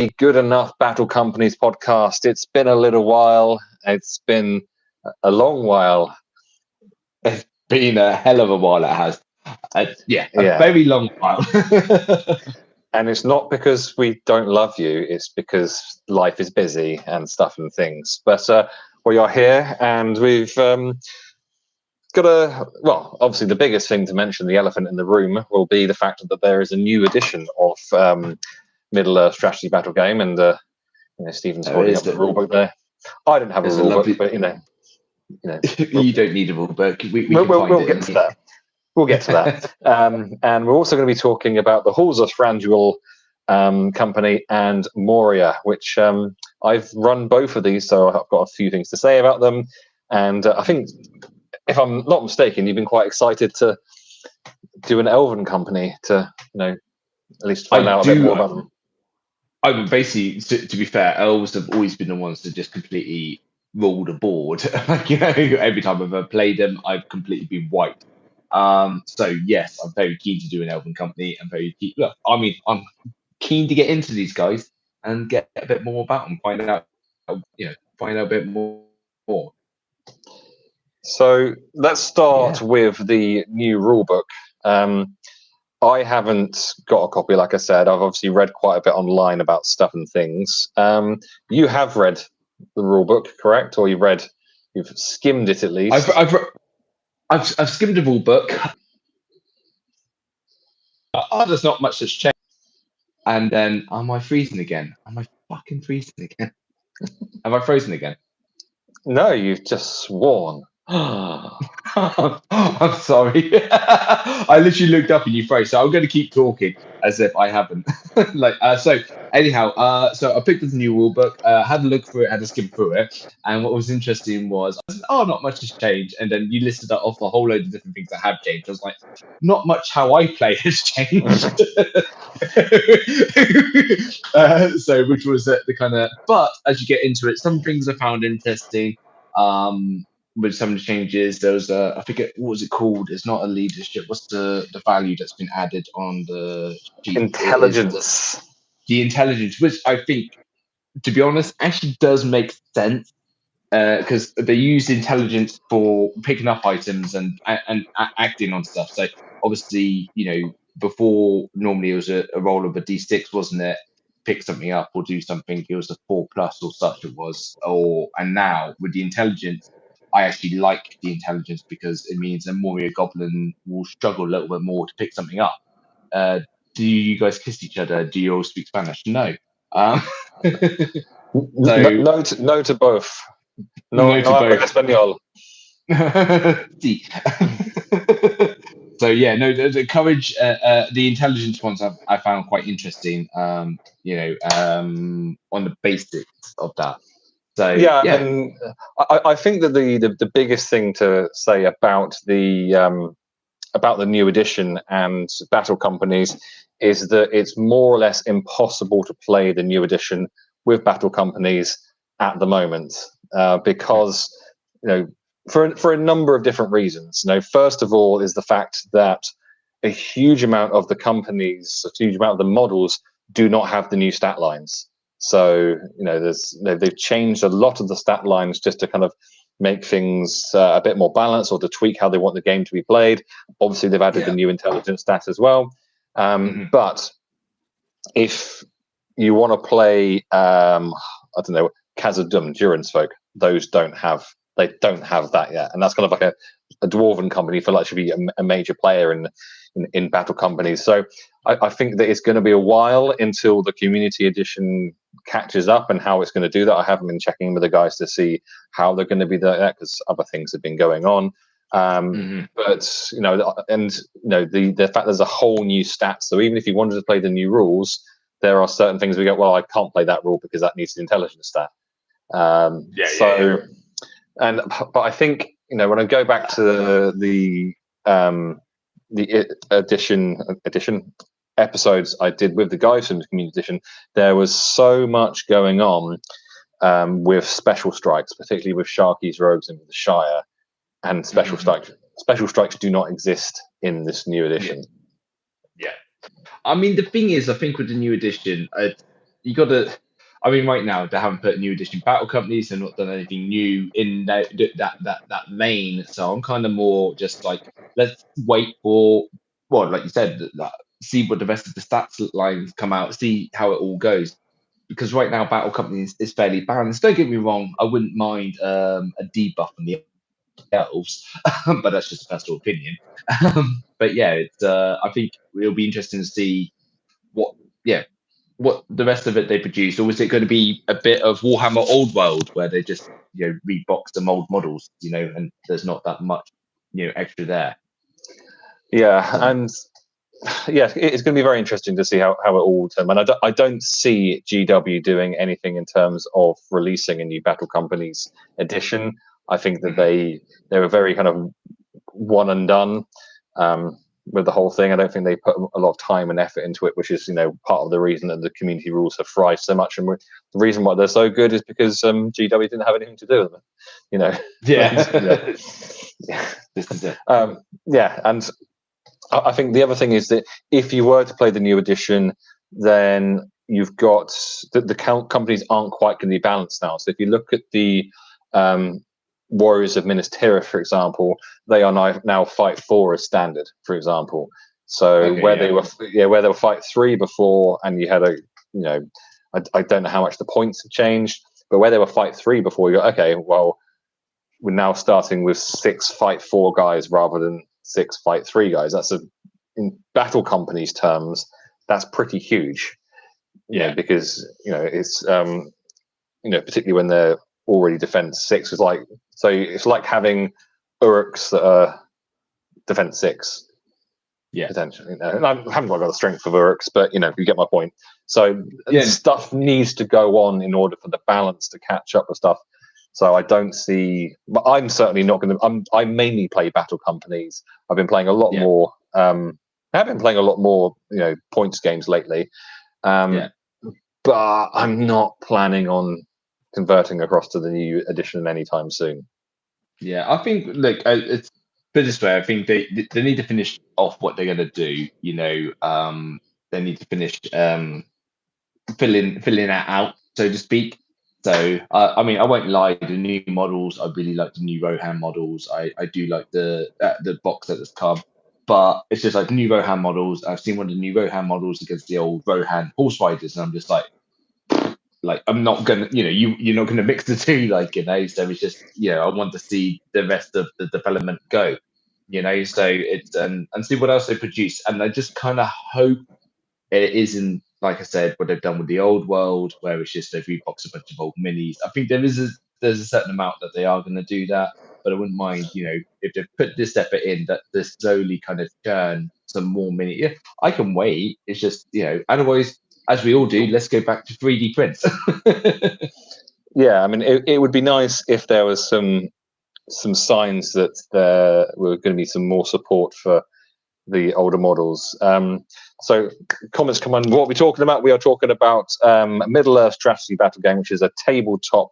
the Good Enough Battle Companies podcast. It's been a little while. It's been a long while. It's been a hell of a while, it has. A very long while. And it's not because we don't love you. It's because life is busy and stuff and things. But we are here, and we've got obviously the biggest thing to mention, the elephant in the room, will be the fact that there is a new edition of Middle-earth strategy battle game, and Stephen's holding up the rulebook there. I don't have a rulebook, but you don't need a rulebook. We'll get to that. We'll get to that. And we're also going to be talking about the Halls of Thranduil company and Moria, which I've run both of these, so I've got a few things to say about them. And I think, if I'm not mistaken, you've been quite excited to do an Elven company to, at least find out a bit more about them. I would basically, to be fair, elves have always been the ones that just completely rule the board. Every time I've ever played them, I've completely been wiped. So yes, I'm very keen to do an Elven company. I'm keen to get into these guys and get a bit more about them, find out a bit more. So let's start with the new rulebook. I haven't got a copy, like I said. I've obviously read quite a bit online about stuff and things. You have read the rulebook, correct? Or you've skimmed it at least. I've skimmed the rulebook. There's not much that's changed. And then, am I freezing again? Am I fucking freezing again? Have I frozen again? No, you've just sworn. I'm sorry. I literally looked up and you froze, so I'm going to keep talking as if I haven't. So anyhow, so I picked up the new rulebook, had a look through it, had a skim through it, and what was interesting was, not much has changed, and then you listed off a whole load of different things that have changed. I was like, not much how I play has changed. Which was the kind of, but as you get into it, some things I found interesting. With some of the changes, there was I forget what was it called. It's not a leadership. What's the value that's been added on the sheet? Intelligence. The intelligence, which I think, to be honest, actually does make sense because they use intelligence for picking up items and acting on stuff. So obviously, before normally it was a roll of a d6, wasn't it? Pick something up or do something. It was a 4+ or such it was. And now with the intelligence, I actually like the intelligence because it means a Moria goblin will struggle a little bit more to pick something up. Do you guys kiss each other? Do you all speak Spanish? No. No to both. No to both. Español. So the courage, the intelligence ones I found quite interesting. On the basics of that. So and I think that the biggest thing to say about the new edition and battle companies is that it's more or less impossible to play the new edition with battle companies at the moment because for a number of different reasons. First of all is the fact that a huge amount of the companies, a huge amount of the models do not have the new stat lines. So, they've changed a lot of the stat lines just to kind of make things a bit more balanced or to tweak how they want the game to be played. Obviously, they've added the new intelligence stat as well. But if you want to play, Khazad-dûm, Durin's folk, those don't have that yet. And that's kind of like a dwarven company for like to be a major player in battle companies. So I think that it's going to be a while until the community edition catches up and how it's going to do that. I haven't been checking with the guys to see how they're going to be there because other things have been going on. But the fact there's a whole new stat. So even if you wanted to play the new rules, there are certain things we go, well, I can't play that rule because that needs an intelligence stat. But I think when I go back to the edition episodes I did with the guys from the community edition, there was so much going on with special strikes, particularly with Sharky's Rogues and with the Shire, and special strikes. Special strikes do not exist in this new edition. I mean, the thing is, I think with the new edition, you got to. I mean, right now they haven't put new edition battle companies. They've not done anything new in that lane. So I'm kind of more just like, let's wait for, well, like you said, see what the rest of the stats lines come out, see how it all goes. Because right now, battle companies is fairly balanced. Don't get me wrong, I wouldn't mind a debuff on the elves, but that's just a personal opinion. But yeah, it's I think it'll be interesting to see what yeah what the rest of it they produce, or is it going to be a bit of Warhammer Old World where they just rebox some old models, and there's not that much extra there. Yeah, and yeah, it's going to be very interesting to see how it all turns. And I don't see GW doing anything in terms of releasing a new Battle Companies edition. I think that they were very kind of one and done with the whole thing. I don't think they put a lot of time and effort into it, which is part of the reason that the community rules have thrived so much. And the reason why they're so good is because GW didn't have anything to do with them. Yeah. This is it. Yeah, and I think the other thing is that if you were to play the new edition, then you've got the companies aren't quite going to be balanced now. So if you look at the Warriors of Minas Tirith, for example, they are now Fight 4 as standard, for example. So they were Fight 3 before, and you had I don't know how much the points have changed, but where they were Fight 3 before, you're okay. Well, we're now starting with 6 Fight 4 guys rather than 6 Fight 3 guys. That's in Battle Companies terms, that's pretty huge. Because it's particularly when they're already defense 6. It's like having Uruks that are defense 6. Yeah, potentially. And I haven't got the strength of Uruks, but you get my point. So stuff needs to go on in order for the balance to catch up with stuff. So I don't see. But I'm certainly not going to. I mainly play Battle Companies. I've been playing a lot more. I have been playing a lot more, points games lately. But I'm not planning on converting across to the new edition anytime soon. Yeah, I think. Look, it's put it this way. I think they need to finish off what they're going to do. They need to finish filling that out, so to speak. So I mean, I won't lie. The new models, I really like the new Rohan models. I do like the box that has come, but it's just like the new Rohan models. I've seen one of the new Rohan models against the old Rohan horse riders, and I'm just like I'm not gonna, you're not gonna mix the two, so it's just, I want to see the rest of the development go, so it's and see what else they produce, and I just kind of hope it isn't, like I said, what they've done with the old world, where it's just they've reboxed a bunch of old minis. I think there's a certain amount that they are going to do that, but I wouldn't mind, if they put this effort in, that they slowly kind of turn some more mini. Yeah, I can wait. It's just, otherwise, as we all do, let's go back to 3D prints. Yeah, I mean, it would be nice if there was some signs that there were going to be some more support for the older models. So comments come on. What are we talking about? We are talking about Middle-earth strategy battle game, which is a tabletop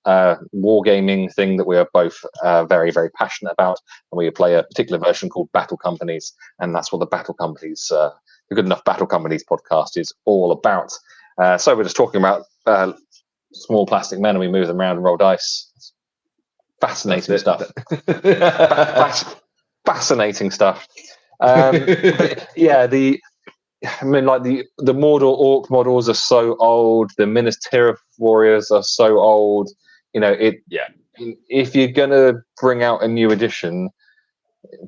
wargaming thing that we are both very, very passionate about. And we play a particular version called Battle Companies, and that's what the Battle Companies, the Good Enough Battle Companies podcast is all about. So we're just talking about small plastic men, and we move them around and roll dice. Fascinating stuff. Fascinating stuff. Yeah, the Mordor Orc models are so old. The Minas Tirith warriors are so old. If you're gonna bring out a new edition,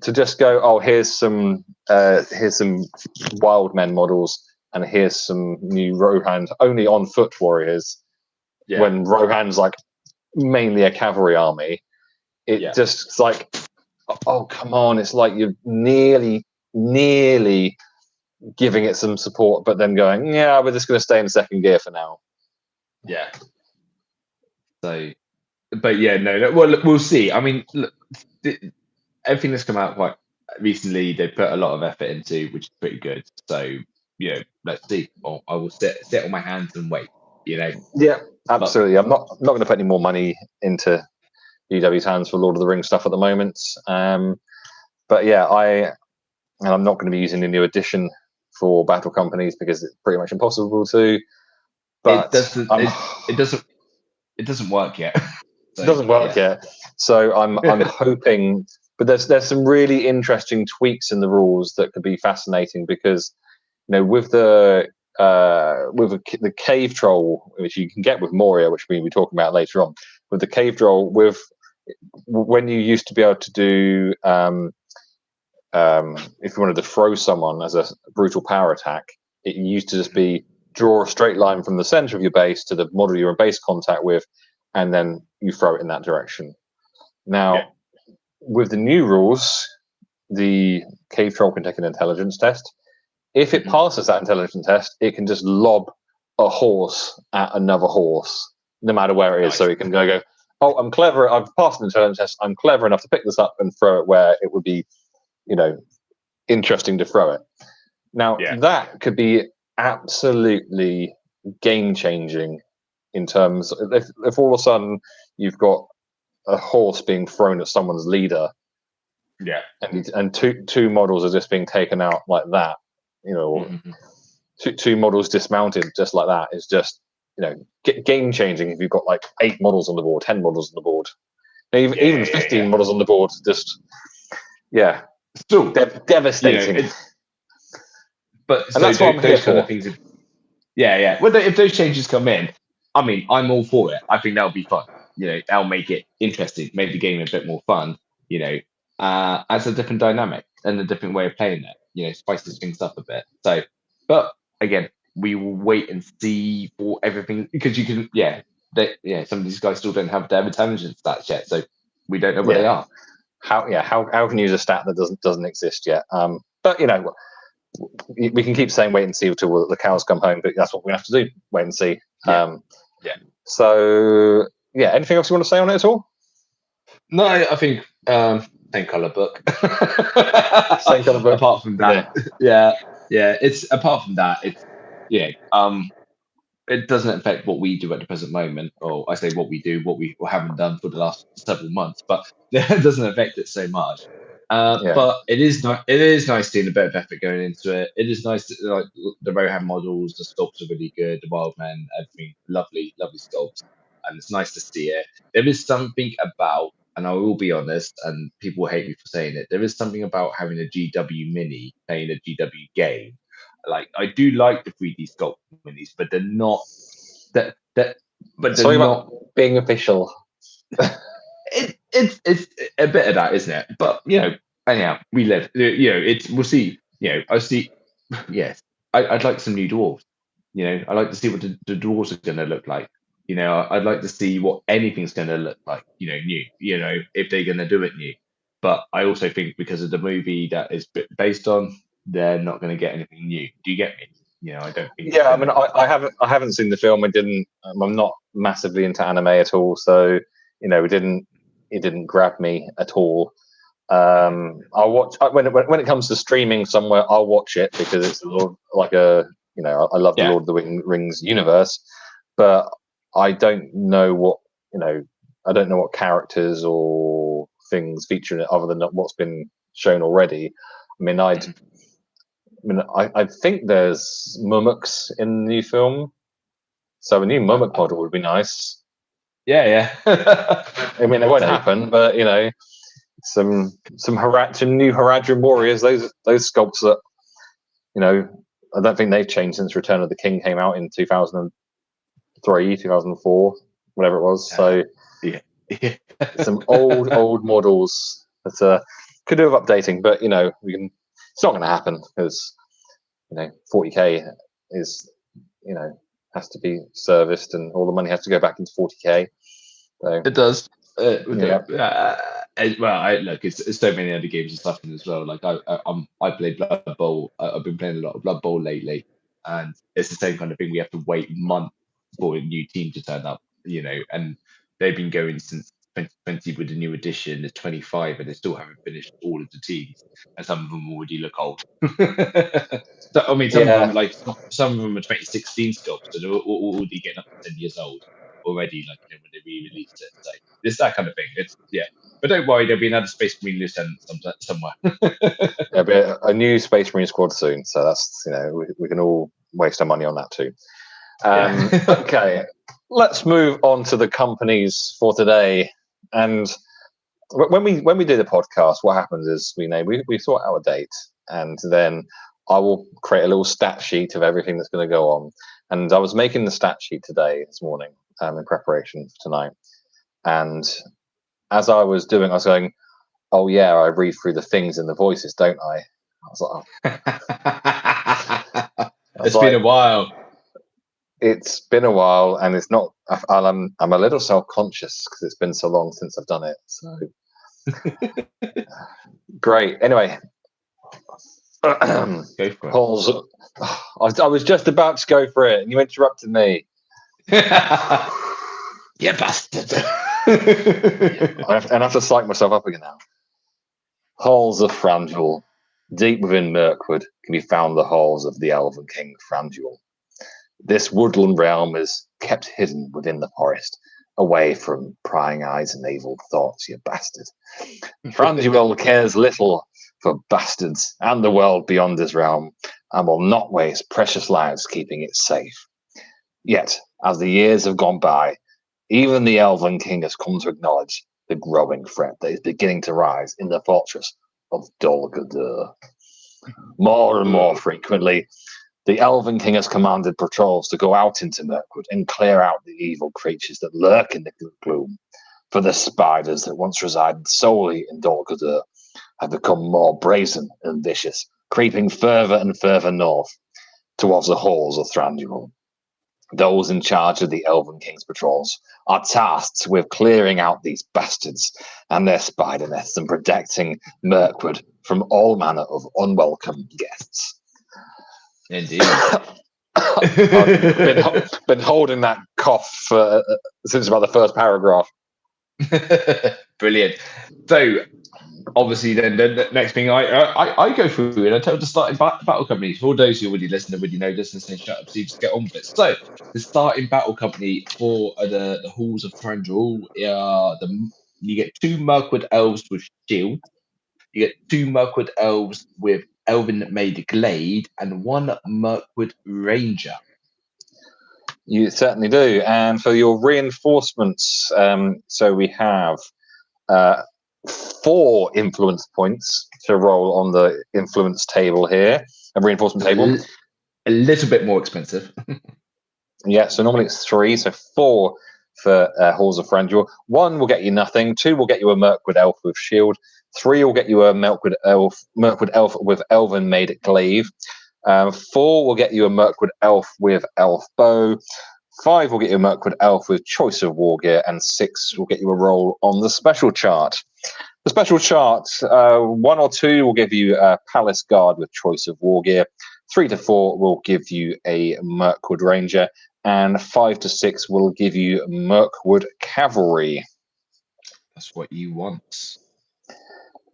to just go, here's some wild men models, and here's some new Rohan only on foot warriors. Yeah. When Rohan's mainly a cavalry army, it's like, oh come on! It's like you're nearly giving it some support, but then going, we're just going to stay in second gear for now. Yeah. So, but no. Well, look, we'll see. I mean, look, everything that's come out quite recently, they put a lot of effort into, which is pretty good. So, let's see. I will sit on my hands and wait. Yeah, absolutely. I'm not going to put any more money into GW's hands for Lord of the Rings stuff at the moment. But yeah, I'm not going to be using the new edition for Battle Companies because it's pretty much impossible to. but it doesn't work yet. So, it doesn't work yet. So I'm hoping, but there's some really interesting tweaks in the rules that could be fascinating, because with the cave troll, which you can get with Moria, which we'll be talking about later on, with the cave troll, when you used to be able to do if you wanted to throw someone as a brutal power attack, it used to just be draw a straight line from the center of your base to the model you're in base contact with, and then you throw it in that direction. Now, with the new rules, the cave troll can take an intelligence test. If it passes that intelligence test, it can just lob a horse at another horse, no matter where it is. Nice. So it can go, oh, I'm clever. I've passed an intelligence test. I'm clever enough to pick this up and throw it where it would be, interesting to throw it. Now, that could be absolutely game-changing in terms of if all of a sudden you've got a horse being thrown at someone's leader, and two models are just being taken out like that, two models dismounted just like that is just game-changing. If you've got like 8 models on the board, 10 models on the board, even 15 models on the board, just still devastating. But so that's what I'm here for. Kind of things, well, if those changes come in, I mean, I'm all for it. I think that'll be fun. That'll make it interesting, make the game a bit more fun. As a different dynamic and a different way of playing it. Spices things up a bit. So, but again, we will wait and see for everything, because you can, some of these guys still don't have their intelligence stats yet, so we don't know where they are. How can you use a stat that doesn't exist yet? But we can keep saying wait and see until the cows come home, but that's what we have to do. Wait and see. So anything else you want to say on it at all? No, I think same color book. Same color book. Apart from that, it's apart from that, it's it doesn't affect what we do at the present moment, or I say what we do, what we haven't done for the last several months, but it doesn't affect it so much. But it is nice seeing a bit of effort going into it. It is nice that, like, the Rohan models, the sculpts are really good, the Wildmen, everything, lovely sculpts, and it's nice to see it. There is something about, and I will be honest, and people will hate me for saying it, there is something about having a GW mini playing a GW game. Like, I do like the 3D sculpt minis, but they're not that. But they're not being official. It's a bit of that, isn't it? But anyhow, we live. We'll see. I see. Yes, I'd like some new dwarves. I like to see what the dwarves are going to look like. I'd like to see what anything's going to look like. New. If they're going to do it new. But I also think because of the movie that is based on, they're not going to get anything new. Do you get me? I don't think. Yeah, I mean, I haven't seen the film. I'm not massively into anime at all, so it didn't grab me at all. I'll watch when it comes to streaming somewhere. I'll watch it because it's like I love the Lord of the Rings universe, but I don't know what I don't know what characters or things feature in it other than what's been shown already. I mean, I think there's mummoks in the new film, so a new mummok model would be nice. Yeah. I mean, it won't happen, but some new Haradrim warriors. Those sculpts that I don't think they've changed since Return of the King came out in 2003, 2004, whatever it was. So some old models that could do with updating, but it's not going to happen because 40k is has to be serviced, and all the money has to go back into 40k. So, it does. Look, it's so many other games and stuff as well. Like I played Blood Bowl. I've been playing a lot of Blood Bowl lately, and it's the same kind of thing. We have to wait months for a new team to turn up. And they've been going since 2020 with the new edition. It's 25, and they still haven't finished all of the teams, and some of them already look old. So, I mean, some of them are 2016 sculpts, so they're already getting up to 10 years old already, when they re-released it. So it's that kind of thing. But don't worry, there'll be another Space Marine lieutenant somewhere. There'll be a new Space Marine squad soon, so that's we can all waste our money on that too. Okay, let's move on to the companies for today. And when we do the podcast, what happens is we sort out a date, and then I will create a little stat sheet of everything that's going to go on. And I was making the stat sheet this morning, in preparation for tonight. And as I was doing, I was going, "Oh yeah, I read through the things in the voices, don't I?" I was like, oh. It's been a while. It's been a while, and it's not. I'm a little self-conscious because it's been so long since I've done it. So great. Anyway, Go for it. Halls. I was just about to go for it, and you interrupted me. You bastard! I have to psych myself up again now. Halls of Thranduil. Deep within Mirkwood can be found the halls of the Elven King Thranduil. This woodland realm is kept hidden within the forest, away from prying eyes and evil thoughts, you bastard. Thranduil cares little for bastards and the world beyond his realm, and will not waste precious lives keeping it safe. Yet, as the years have gone by, even the Elven King has come to acknowledge the growing threat that is beginning to rise in the fortress of Dol Guldur. More and more frequently, the Elven King has commanded patrols to go out into Mirkwood and clear out the evil creatures that lurk in the gloom. For the spiders that once resided solely in Dol Guldur have become more brazen and vicious, creeping further and further north towards the halls of Thranduil. Those in charge of the Elven King's patrols are tasked with clearing out these bastards and their spider nests and protecting Mirkwood from all manner of unwelcome guests. Indeed. I've been holding that cough since about the first paragraph. Brilliant. So, obviously, then the next thing I go through and I tell the starting battle companies. For those who already listen, already know this and say shut up, so you just get on with it. So, the starting battle company for the Halls of Thranduil, you get 2 Mirkwood elves with shield. You get 2 Mirkwood elves with Elven Made Glade and 1 Mirkwood Ranger. You certainly do. And for your reinforcements, so we have 4 influence points to roll on the influence table here, a reinforcement table. A little bit more expensive. Yeah, so normally it's 3, so 4 for Halls of Thranduil. 1 will get you nothing. 2 will get you a Mirkwood elf with shield. 3 will get you a Mirkwood elf with Elven Made Glaive. 4 will get you a Mirkwood elf with elf bow. 5 will get you a Mirkwood elf with choice of war gear, and 6 will get you a roll on the special chart. The special chart, 1 or 2 will give you a Palace Guard with choice of war gear. 3 to 4 will give you a Mirkwood Ranger, and 5 to 6 will give you Mirkwood Cavalry. That's what you want.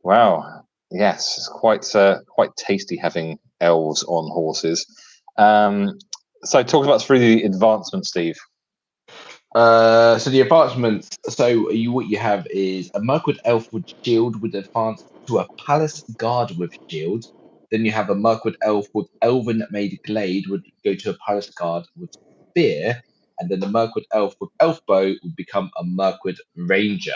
Wow. Yes, it's quite tasty having elves on horses. So talk about through the advancement, Steve. So the advancements. So what you have is a Mirkwood elf with shield with advance to a Palace Guard with shield. Then you have a Mirkwood elf with Elven Made Glade would go to a Palace Guard with spear, and then the Mirkwood elf with elf bow would become a Mirkwood Ranger.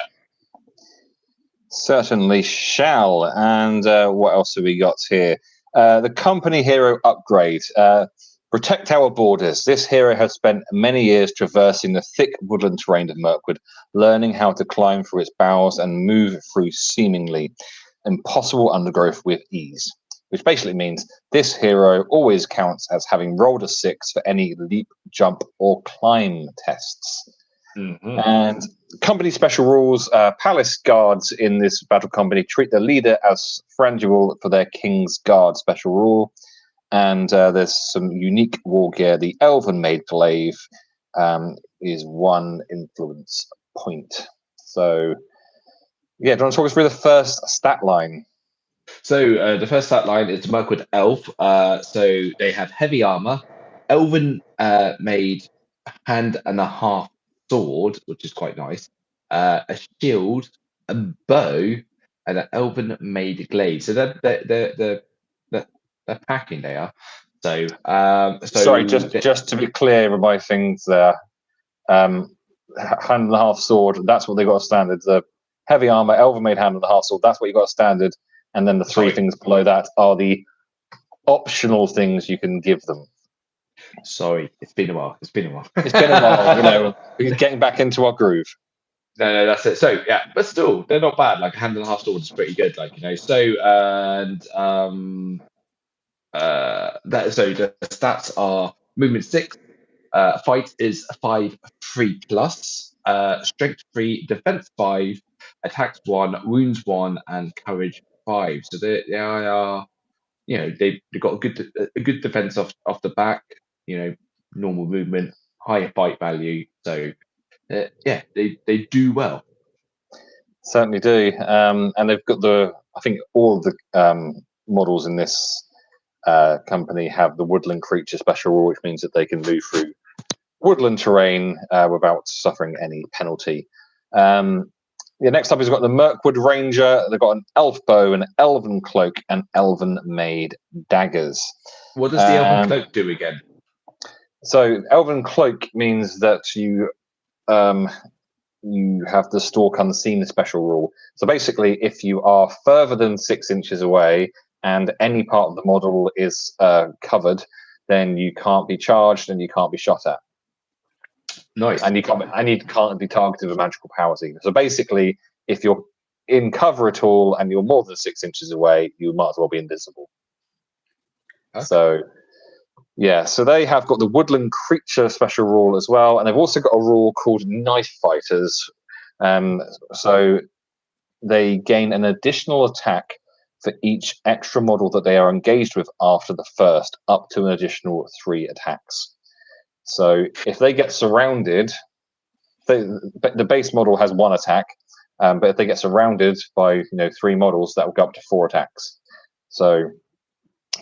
Certainly shall. And what else have we got here? The company hero upgrade. Protect our borders. This hero has spent many years traversing the thick woodland terrain of Mirkwood, learning how to climb through its boughs and move through seemingly impossible undergrowth with ease. Which basically means this hero always counts as having rolled a 6 for any leap, jump, or climb tests. Mm-hmm. And company special rules. Palace guards in this battle company treat the leader as Thranduil for their King's Guard special rule. And there's some unique war gear. The Elven Made Glaive is 1 influence point. So, yeah, do you want to talk us through the first stat line? So the first stat line is Mirkwood Elf. So they have heavy armor, Elven made hand and a half sword, which is quite nice, a shield, a bow, and an Elven made glade. So they're packing. They are. So, sorry, just to be clear about my things there. Hand and a half sword, that's what they got as standard. The heavy armor, elven made hand and a half sword, that's what you got as standard. And then the three things below that are the optional things you can give them. Sorry, it's been a while. It's been a while. We're getting back into our groove. No, that's it. So yeah, but still, they're not bad. Like a hand and a half sword is pretty good. So and so the stats are movement 6, fight is 5 3 plus, strength 3, defense 5, attacks 1, wounds 1, and courage 5. So they are, they've got a good defense off the back. Normal movement, higher fight value. So yeah, they do well. Certainly do, and they've got I think all of the models in this company have the woodland creature special rule, which means that they can move through woodland terrain without suffering any penalty. Next up is we've got the Mirkwood Ranger. They've got an elf bow, an elven cloak, and elven made daggers. What does the elven cloak do again? So elven cloak means that you have the stalk unseen special rule. So basically, if you are further than 6 inches away and any part of the model is covered, then you can't be charged and you can't be shot at. Nice. And you can't be targeted with magical powers either. So basically, if you're in cover at all and you're more than 6 inches away, you might as well be invisible. Okay. So they have got the woodland creature special rule as well, and they've also got a rule called knife fighters. So they gain an additional attack for each extra model that they are engaged with after the first, up to an additional 3 attacks. So if they get surrounded, the base model has 1 attack, but if they get surrounded by 3 models, that will go up to 4 attacks. So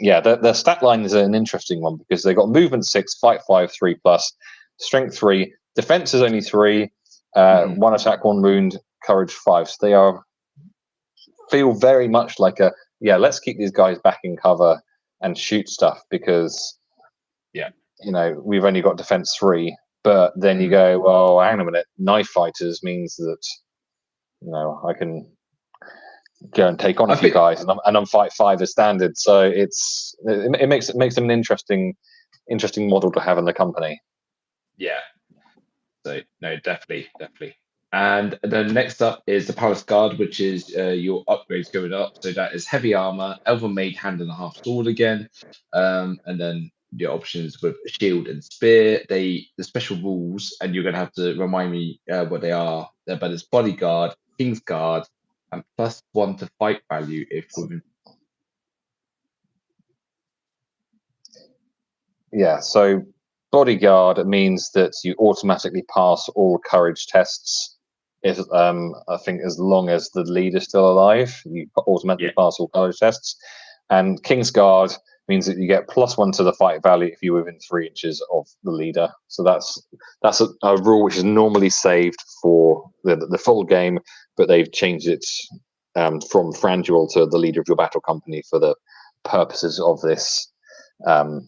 yeah, the stat line is an interesting one because they've got movement 6, fight 5, 3 plus, strength 3, defense is only 3, 1 attack, 1 wound, courage 5. So they feel very much like let's keep these guys back in cover and shoot stuff because we've only got defense 3. But then you go, well, hang on a minute, knife fighters means that I can go and take on a few guys, and I'm fight 5 as standard. So it makes them an interesting model to have in the company. Yeah. So no, definitely. And then next up is the Palace Guard, which is your upgrades going up. So that is heavy armor, elven made hand and a half sword again, and then your options with shield and spear. The special rules, and you're going to have to remind me what they are. But it's bodyguard, king's guard, and +1 to fight value if within. Yeah, so bodyguard means that you automatically pass all courage tests. If I think as long as the leader's still alive, you automatically pass all courage tests. And King's Guard means that you get +1 to the fight value if you're within 3 inches of the leader. So that's a rule which is normally saved for the full game, but they've changed it from Thranduil to the leader of your battle company for the purposes of this. The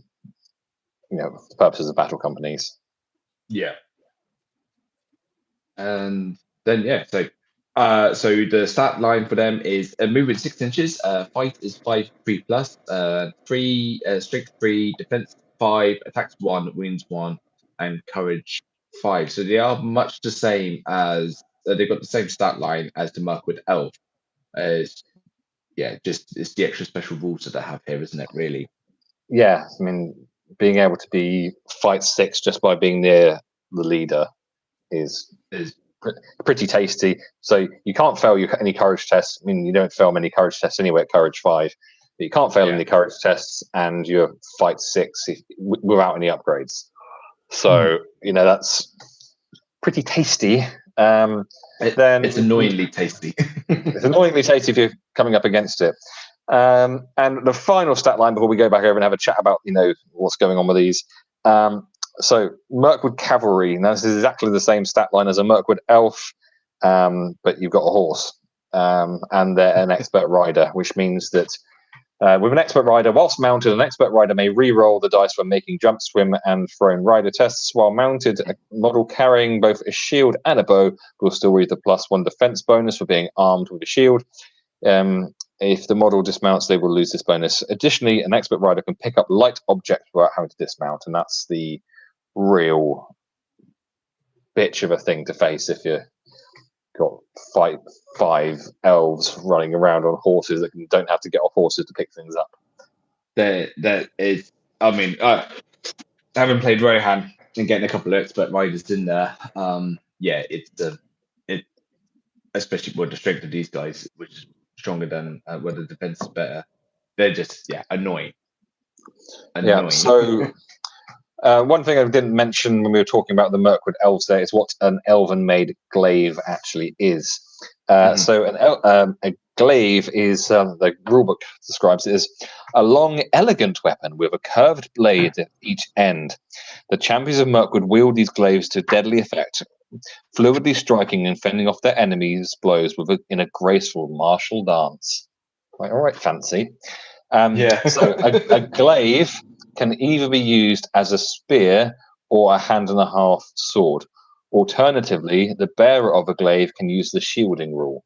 purposes of battle companies. Yeah. And then so the stat line for them is movement 6 inches, fight is 5 3 plus, 3 strength 3, defense 5, attacks 1, wounds 1, and courage 5. So they are much the same as they've got the same stat line as the Mirkwood Elf. Just it's the extra special rules that they have here, isn't it? Really? Yeah, I mean, being able to be fight 6 just by being near the leader is pretty tasty. So you can't fail any courage tests. I mean, you don't fail many courage tests anyway at courage 5, but you can't fail any courage tests, and you're fight 6 without any upgrades. So that's pretty tasty. Then it's annoyingly tasty. It's annoyingly tasty if you're coming up against it. And the final stat line before we go back over and have a chat about what's going on with these. So Mirkwood Cavalry. Now this is exactly the same stat line as a Mirkwood Elf, but you've got a horse, and they're an expert rider, which means that With an expert rider, whilst mounted, an expert rider may re-roll the dice when making jump, swim, and thrown rider tests. While mounted, a model carrying both a shield and a bow will still receive the +1 defense bonus for being armed with a shield. If the model dismounts, they will lose this bonus. Additionally, an expert rider can pick up light objects without having to dismount, and that's the real bitch of a thing to face if you got five elves running around on horses that don't have to get off horses to pick things up. That is, I mean, having played Rohan and getting a couple of expert riders in there, it especially with the strength of these guys, which is stronger than where the defense is better. They're just annoying. Yeah. So. One thing I didn't mention when we were talking about the Mirkwood elves there is what an elven-made glaive actually is. So a glaive is, the rulebook describes it as a long, elegant weapon with a curved blade at each end. The champions of Mirkwood wield these glaives to deadly effect, fluidly striking and fending off their enemies' blows in a graceful martial dance. Quite all right, fancy. So a glaive can either be used as a spear or a hand-and-a-half sword. Alternatively, the bearer of a glaive can use the shielding rule.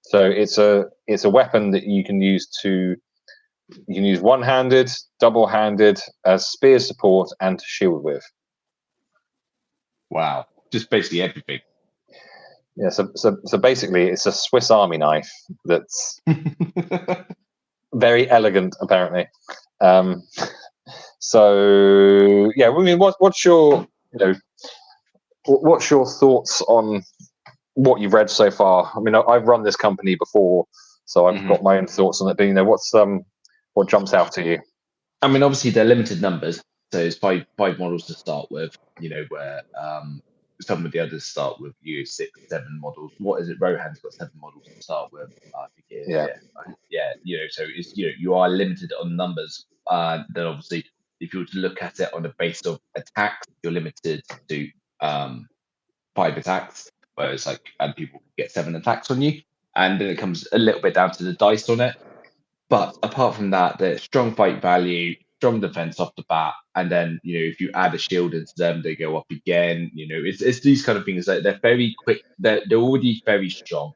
So it's a weapon that you can use one-handed, double-handed, as spear support, and to shield with. Wow, just basically everything. Yeah, so basically, it's a Swiss Army knife that's very elegant, apparently. So yeah, I mean, what's your thoughts on what you've read so far? I mean, I've run this company before, so I've got my own thoughts on it. But what jumps out to you? I mean, obviously they're limited numbers, so it's five models to start with. Where some of the others start with 6, 7 models. What is it? Rohan's got 7 models to start with. I think it is. Yeah. So it's you are limited on numbers. Then obviously, if you were to look at it on the base of attacks, you're limited to 5 attacks, whereas and people get 7 attacks on you, and then it comes a little bit down to the dice on it. But apart from that, there's strong fight value, strong defense off the bat, and then if you add a shield into them, they go up again. It's these kind of things that they're very quick. They're already very strong.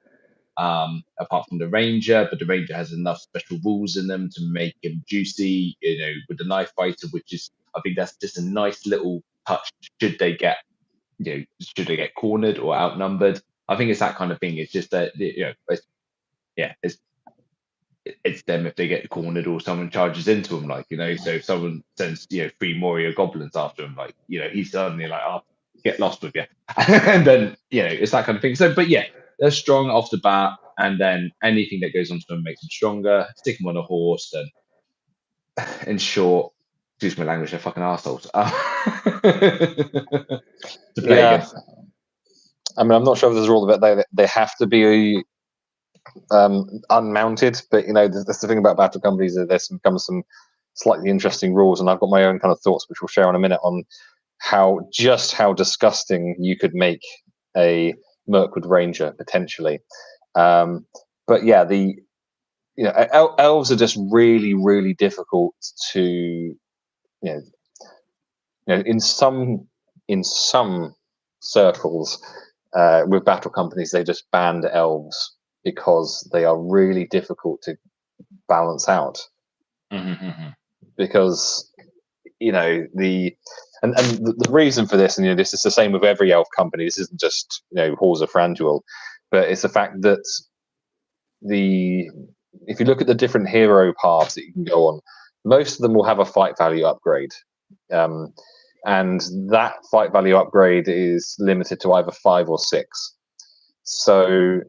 Apart from the ranger, but the ranger has enough special rules in them to make him juicy. With the knife fighter, which is, I think that's just a nice little touch. Should they get cornered or outnumbered? I think it's that kind of thing. It's just that it's them if they get cornered or someone charges into them, so if someone sends 3 Moria goblins after him, he's suddenly oh, get lost with you. And then it's that kind of thing. So but they're strong off the bat, and then anything that goes onto them makes them stronger. Stick them on a horse, and in short, excuse my language, they're fucking assholes. To play against. I mean, I'm not sure if there's a rule that they have to be unmounted, but that's the thing about battle companies, that there's become some slightly interesting rules, and I've got my own kind of thoughts, which we'll share in a minute, on how disgusting you could make a Mirkwood Ranger potentially. But yeah, elves are just really, really difficult to in some circles with battle companies, they just banned elves because they are really difficult to balance out. Because the reason for this, and this is the same with every elf company. This isn't just Halls of Thranduil, but it's the fact that if you look at the different hero paths that you can go on, most of them will have a fight value upgrade, and that fight value upgrade is limited to either 5 or 6. So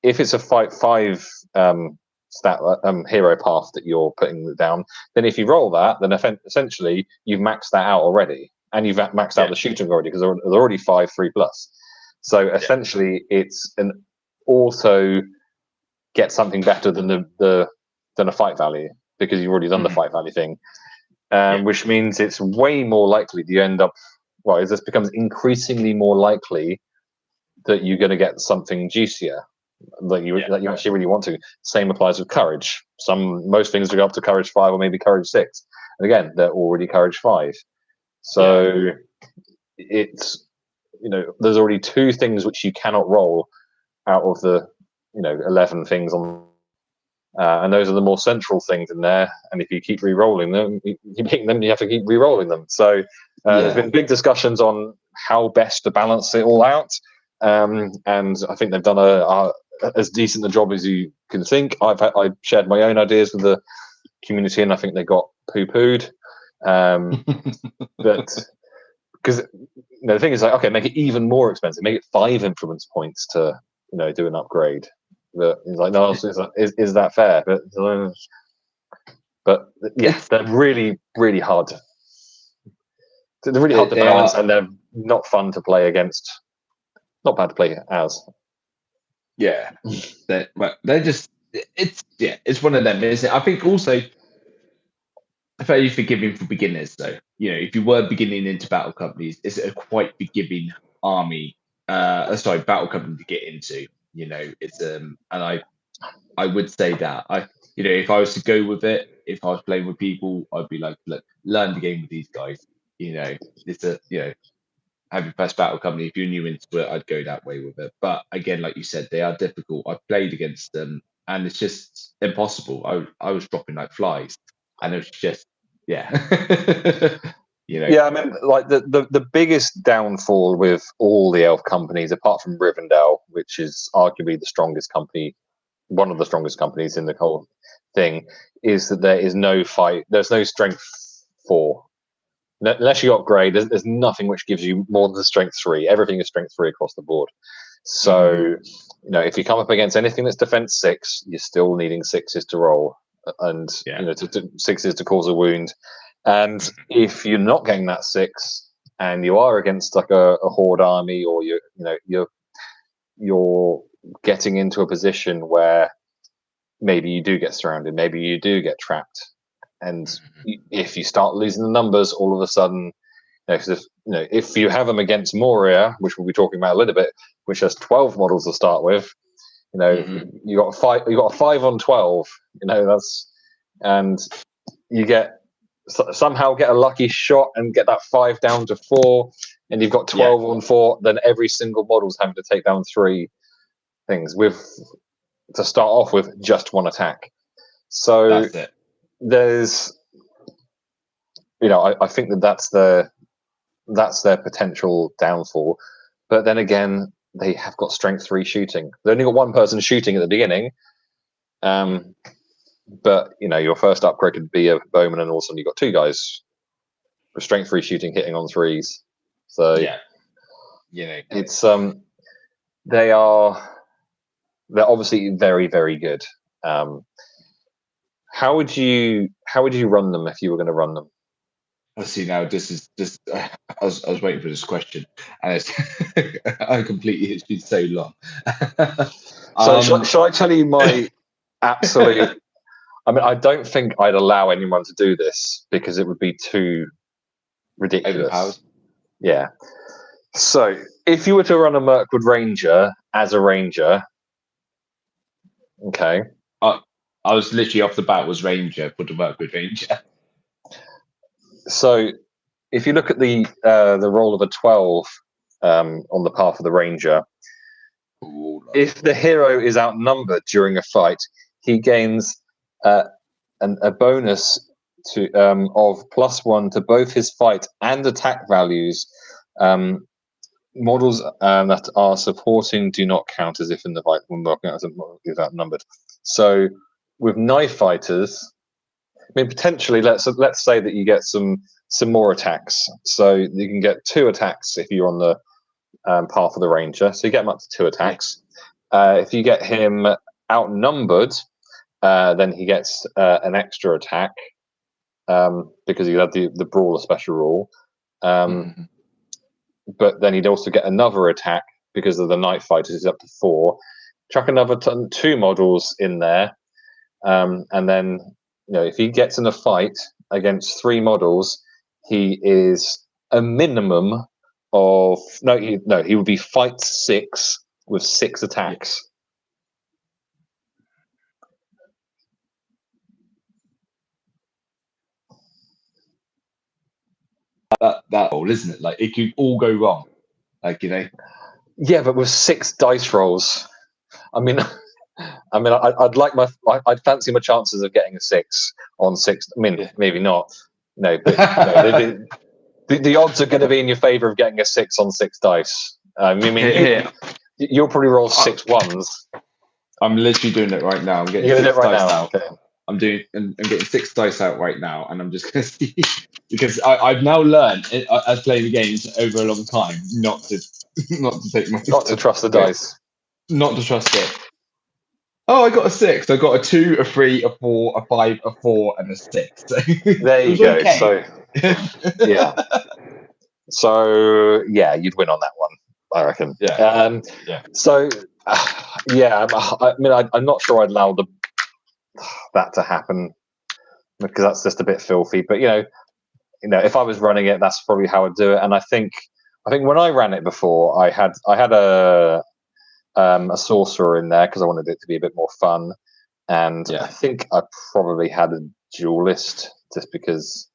if it's a fight 5 stat hero path that you're putting down, then if you roll that, then essentially you've maxed that out already, and you've maxed out the shooting already, because they're already 5 3+. So essentially it's an auto get something better than a fight value, because you've already done the fight value thing, which means it's way more likely that you end up, this becomes increasingly more likely that you're going to get something juicier. that you actually really want to. Same applies with courage. Most things will go up to courage 5 or maybe courage 6, and again, they're already courage 5. So it's there's already 2 things which you cannot roll out of the 11 things on. And those are the more central things in there. And if you keep re-rolling them, you have to keep re-rolling them. So there's been big discussions on how best to balance it all out. And I think they've done as decent a job as you can think. I shared my own ideas with the community, and I think they got poo-pooed. But because the thing is, like, okay, make it even more expensive. Make it 5 influence points to do an upgrade. But he's like, no, is that fair? But yes, they're really, really hard. They're really hard to balance, and they're not fun to play against. Not bad to play as. Yeah, they're just it's one of them, isn't it? I think also fairly forgiving for beginners, though. If you were beginning into battle companies, it's a quite forgiving army. Battle company to get into. It's and I would say that if I was to go with it, if I was playing with people, I'd be like, look, learn the game with these guys. It's have your first battle company. If you're new into it, I'd go that way with it. But again, like you said, they are difficult. I've played against them, and it's just impossible. I was dropping like flies, and it was just Yeah, I mean, like the biggest downfall with all the elf companies, apart from Rivendell, which is arguably the strongest company, one of the strongest companies in the whole thing, is that there is no fight. There's no strength 4. Unless you upgrade, there's nothing which gives you more than strength 3. Everything is strength 3 across the board. So, if you come up against anything that's defense 6, you're still needing 6s to roll, and 6s to cause a wound. And if you're not getting that 6, and you are against like a horde army, or you're getting into a position where maybe you do get surrounded, maybe you do get trapped, and if you start losing the numbers, all of a sudden, if you have them against Moria, which we'll be talking about a little bit, which has 12 models to start with, you got a 5 on 12, and you somehow get a lucky shot and get that 5 down to 4, and you've got 12 on 4. Then every single model's having to take down 3 things to start off with just 1 attack. So that's it. There's, I think that's their potential downfall. But then again, they have got strength 3 shooting. They only got 1 person shooting at the beginning. But your first upgrade could be a bowman, and all of a sudden you've got 2 guys with strength 3 shooting hitting on 3s. So it's they're obviously very, very good. How would you run them if you were going to run them? Let's see now. This is just. I was waiting for this question, and I completely. It's been so long. So shall I tell you my absolute? I mean, I don't think I'd allow anyone to do this because it would be too ridiculous. Overpowered. Yeah. So if you were to run a Mirkwood Ranger as a ranger, okay. I was literally off the bat was Ranger, put the Mirkwood Ranger. So if you look at the roll of a 12 on the path of the Ranger, if the hero is outnumbered during a fight, he gains a bonus to of +1 to both his fight and attack values. Models that are supporting do not count as if in the fight when working out is outnumbered. So with knife fighters, I mean, potentially let's say that you get some more attacks. So you can get 2 attacks if you're on the path of the Ranger. So you get him up to 2 attacks. If you get him outnumbered, then he gets an extra attack because you have the Brawler special rule. But then he'd also get another attack because of the Night Fighters is up to 4. Chuck another 2 models in there, and then if he gets in a fight against 3 models, he is a minimum of he would be fight 6 with 6 attacks. that all, isn't it? Like it could all go wrong. Like Yeah, but with 6 dice rolls, I mean, I'd fancy my chances of getting a 6 on 6. I mean, maybe not. No, but the odds are going to be in your favour of getting a 6 on 6 dice. You'll probably roll 6 ones. I'm literally doing it right now. I'm getting 6 dice out. Okay. I'm getting 6 dice out right now, and I'm just going to see because I've now learned as playing the games over a long time not to take my not to trust the dice, not to trust it. Oh, I got a 6. I got a 2, a 3, a 4, a 5, a 4, and a 6. So there you go. Okay. So yeah. So yeah, you'd win on that one, I reckon. Yeah. So yeah, I mean, I'm not sure I'd allow that to happen because that's just a bit filthy. But you know, if I was running it, that's probably how I'd do it. And I think when I ran it before, I had a sorcerer in there because I wanted it to be a bit more fun, and I think I probably had a duelist just because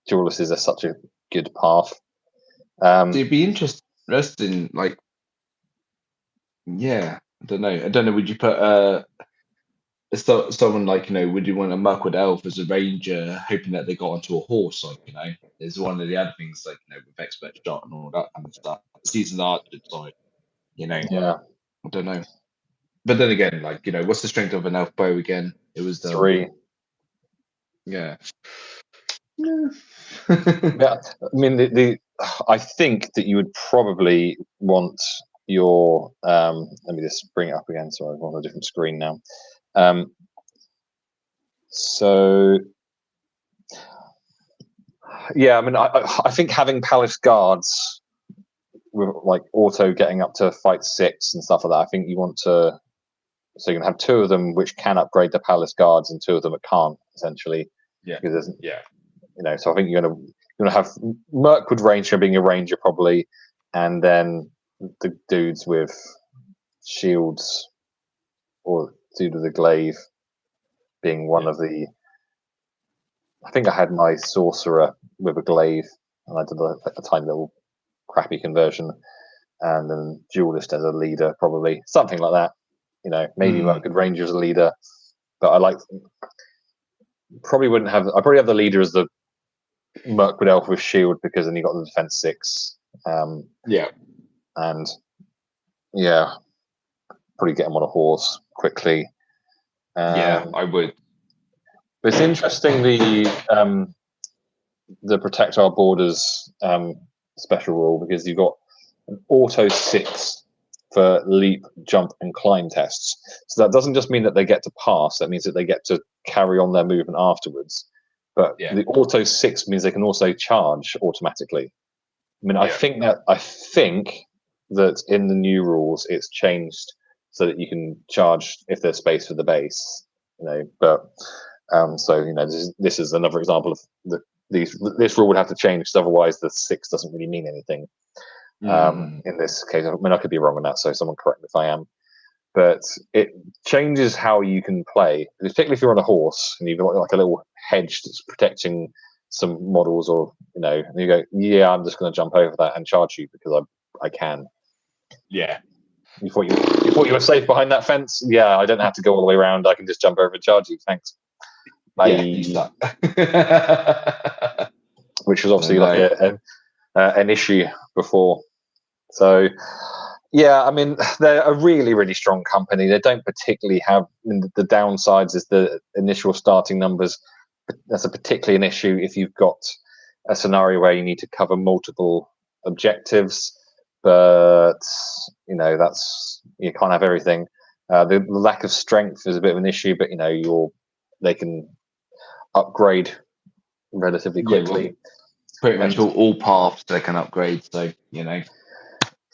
duelist is such a good path. It'd be interesting, like, I don't know. Would you put someone like would you want a Mirkwood elf as a ranger, hoping that they got onto a horse? Like is one of the other things like with expert shot and all that kind of stuff. Seasoned archer, sorry. Yeah. I don't know. But then again, like what's the strength of an elf bow again? It was 3. Yeah. Yeah. I mean, I think that you would probably want your. Let me just bring it up again. Sorry, I'm on a different screen now. So yeah, I mean, I think having palace guards with like auto getting up to fight 6 and stuff like that. I think you want to. So you can have 2 of them which can upgrade the palace guards and 2 of them that can't essentially. Yeah. Because so I think you're gonna have Mirkwood Ranger being a ranger probably, and then the dudes with shields or dude with the glaive being one of the. I think I had my sorcerer with a glaive, and I did a tiny little crappy conversion, and then duelist as a leader, probably something like that. Maybe Mirkwood Ranger as a leader, but I probably wouldn't have. I probably have the leader as the Mirkwood elf with shield because then you got the defense 6. And probably get him on a horse quickly. I would. But it's interesting the protect our borders special rule because you've got an auto 6 for leap, jump, and climb tests. So that doesn't just mean that they get to pass; that means that they get to carry on their movement afterwards. But the auto 6 means they can also charge automatically. I mean, I think that in the new rules it's changed so that you can charge if there's space for the base. But this is another example of this rule would have to change because otherwise the 6 doesn't really mean anything. In this case, I mean, I could be wrong on that, so someone correct me if I am. But it changes how you can play, particularly if you're on a horse and you've got like a little hedge that's protecting some models, or and you go, I'm just going to jump over that and charge you because I can. Yeah. You thought you were safe behind that fence? Yeah, I don't have to go all the way around. I can just jump over and charge you. Thanks. Bye. Yeah, you suck. Which was obviously like an issue before. So, yeah, I mean, they're a really, really strong company. They don't particularly have the downsides is the initial starting numbers. That's a particularly an issue if you've got a scenario where you need to cover multiple objectives. But that's you can't have everything. The lack of strength is a bit of an issue, but they can upgrade relatively quickly. Pretty much all paths they can upgrade. So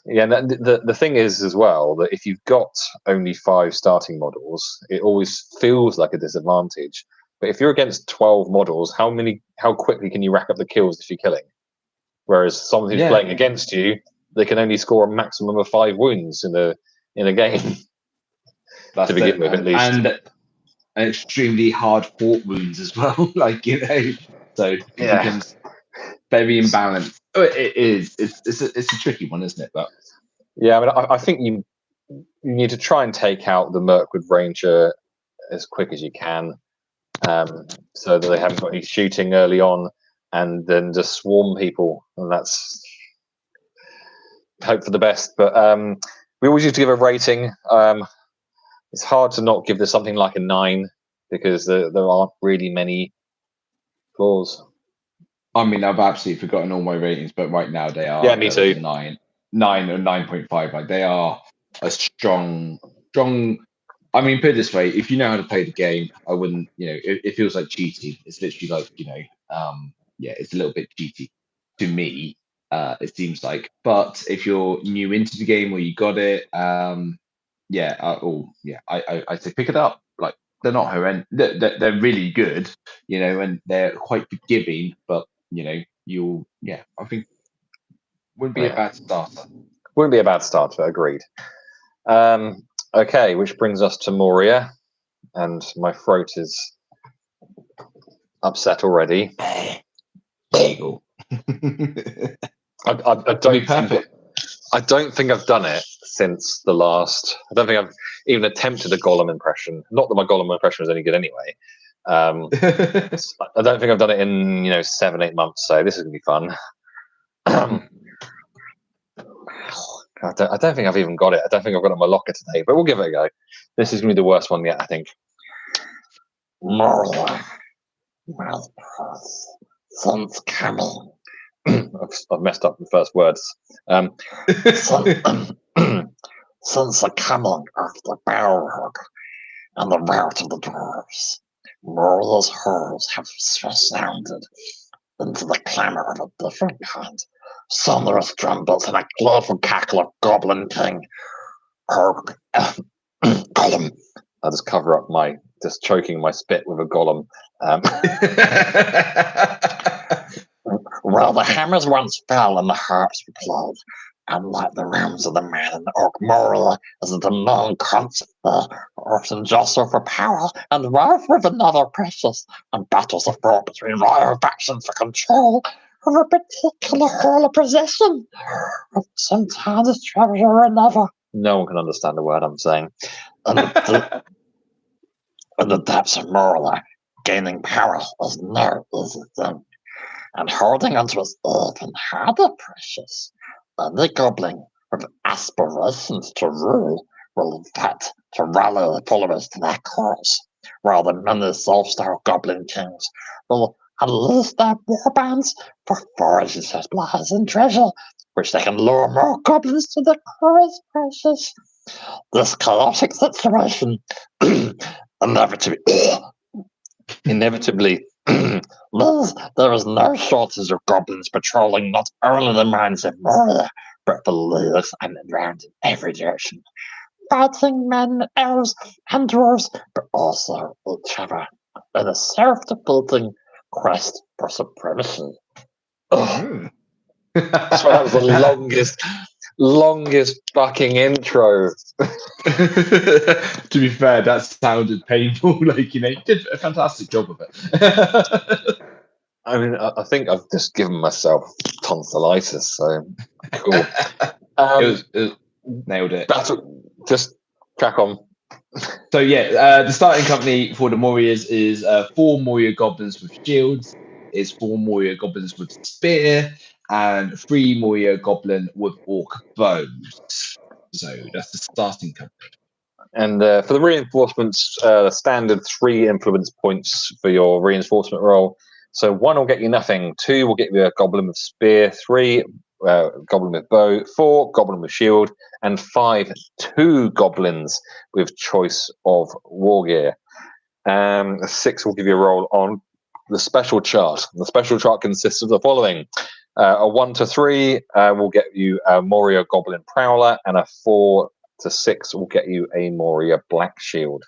Yeah, and the thing is as well that if you've got only 5 starting models, it always feels like a disadvantage. But if you're against 12 models, how quickly can you rack up the kills if you're killing? Whereas someone who's playing against you, they can only score a maximum of 5 wounds in a game. That's to begin with, at least. And extremely hard fought wounds as well. Like So it Yeah. becomes very imbalanced. Oh, it is. It's a tricky one, isn't it? But Yeah, I mean, I think you need to try and take out the Mirkwood Ranger as quick as you can, so that they haven't got any shooting early on, and then just swarm people, and that's hope for the best. But we always used to give a rating. It's hard to not give this something like a 9 because there aren't really many flaws. I mean, I've absolutely forgotten all my ratings, but right now they are. Yeah, me too. A 9 or 9.5. Like they are a strong. I mean, put it this way: if you know how to play the game, I wouldn't. It feels like cheating. It's literally like yeah, it's a little bit cheaty to me. It seems like, but if you're new into the game or you got it, yeah, I say pick it up. Like they're not horrendous. They're really good, and they're quite forgiving. But I think wouldn't be a bad starter. Wouldn't be a bad starter. Agreed. Okay, which brings us to Moria, and my throat is upset already. Bagel. I don't think I've done it since the last. I don't think I've even attempted a Gollum impression. Not that my Gollum impression was any good anyway. I don't think I've done it in 7-8 months. So this is gonna be fun. I don't think I've even got it. I don't think I've got it in my locker today, but we'll give it a go. This is gonna be the worst one yet, I think. Moria, sun's coming. I've messed up the first words. Since the coming of the Balrog and the rout of the dwarves, Moria's hordes have resounded into the clamour of a different kind. Sonorous drum beats and a gleeful cackle of Goblin King. Gollum. I'll just cover up just choking my spit with a Gollum. Well, the hammers once fell and the harps were played, and like the realms of the man and the orc, Moria is a demand constant there. Often jostle for power and rife with another precious, and battles are fought between rival factions for control of a particular hall of possession. Sometimes it's treasure or another. No one can understand the word I'm saying. And in the depths of Moria, gaining power is no easy thing. And holding onto its even harder precious. Any goblin with aspirations to rule will, in fact, to rally the followers to their cause, while the many soul-style goblin kings will unleash their warbands for foraging supplies and treasure, which they can lure more goblins to the cause precious. This chaotic situation inevitably means there is no shortage of goblins patrolling not only the mines of Moria, but the lairs and around in every direction, fighting men, elves, and dwarves, but also each other in a self-defeating quest for supremacy. So that was the longest fucking intro. To be fair, that sounded painful. You did a fantastic job of it. I mean, I think I've just given myself tonsillitis, so cool. It was nailed it. Just crack on. So yeah, the starting company for the Morias is 4 Moria goblins with shields, is 4 Moria goblins with spear, and 3 Moria goblin with orc bows. So that's the starting company. And for the reinforcements, standard 3 influence points for your reinforcement roll. So 1 will get you nothing, 2 will get you a goblin with spear, 3 goblin with bow, 4 goblin with shield, and 5 2 goblins with choice of war gear. 6 will give you a roll on the special chart. The special chart consists of the following: a 1 to 3 will get you a Moria goblin prowler, and a 4 to 6 will get you a Moria black shield.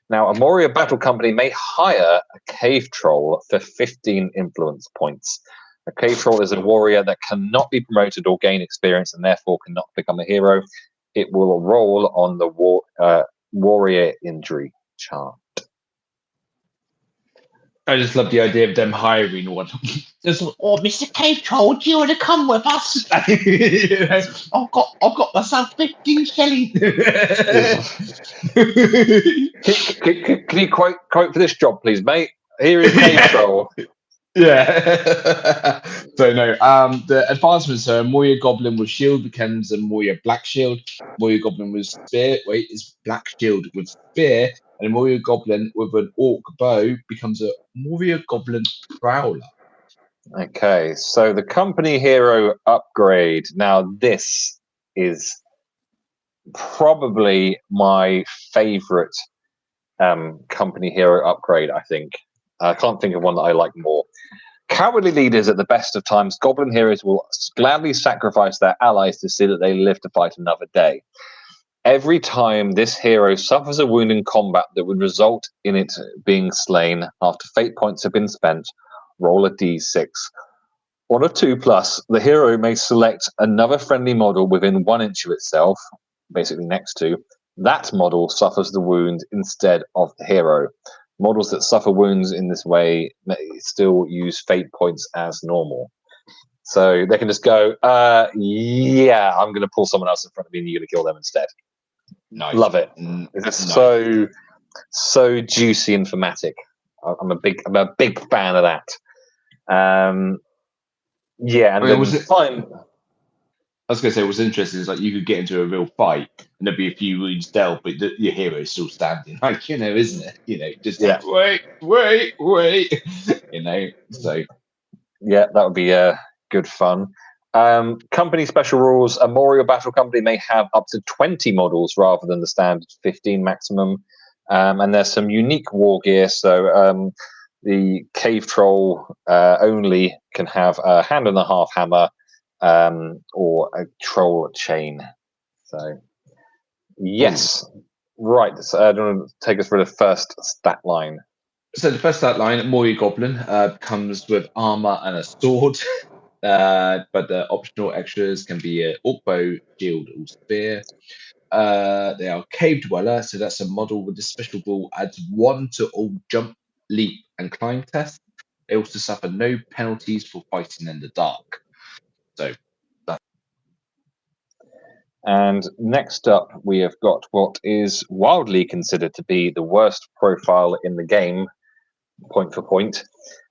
Now, a Moria battle company may hire a cave troll for 15 influence points. A cave troll is a warrior that cannot be promoted or gain experience and therefore cannot become a hero. It will roll on the warrior injury chart. I just love the idea of them hiring one. Just, oh, Mr. Cave Troll, do you want to come with us? You know, I've got myself 15 shillings. Can you quote for this job, please, mate? Here is Cave Troll. Yeah. So no. The advancements are Moria Goblin with shield becomes a Moria Black Shield. Moria Goblin with spear. Wait, is Black Shield with spear, and a Moria Goblin with an Orc bow becomes a Moria Goblin Prowler. Okay, so the company hero upgrade. Now, this is probably my favorite company hero upgrade, I think. I can't think of one that I like more. Cowardly leaders at the best of times, goblin heroes will gladly sacrifice their allies to see that they live to fight another day. Every time this hero suffers a wound in combat that would result in it being slain after fate points have been spent, roll a d6. On a 2+, the hero may select another friendly model within 1 inch of itself, basically next to. That model suffers the wound instead of the hero. Models that suffer wounds in this way may still use fate points as normal. So they can just go, yeah, I'm going to pull someone else in front of me and you're going to kill them instead. Nice. Love it. It's Nice. so juicy and thematic. I'm a big fan of that. Yeah, and I mean, was it fine. I was going to say, what's interesting is like you could get into a real fight and there'd be a few wounds dealt, but your hero is still standing. Like, you know, isn't it? You know, just wait. You know, so yeah, that would be good fun. Company special rules: a Moria battle company may have up to 20 models rather than the standard 15 maximum. And there's some unique war gear. So the Cave Troll only can have a hand and a half hammer. Or a troll chain. So, yes. Right. So I don't want to take us through the first stat line. So the first stat line, Moria Goblin comes with armor and a sword. But the optional extras can be an orc bow, shield, or spear. They are Cave Dweller, so that's a model with a special rule, adds 1 to all jump, leap, and climb tests. They also suffer no penalties for fighting in the dark. So that. And next up, we have got what is wildly considered to be the worst profile in the game, point for point,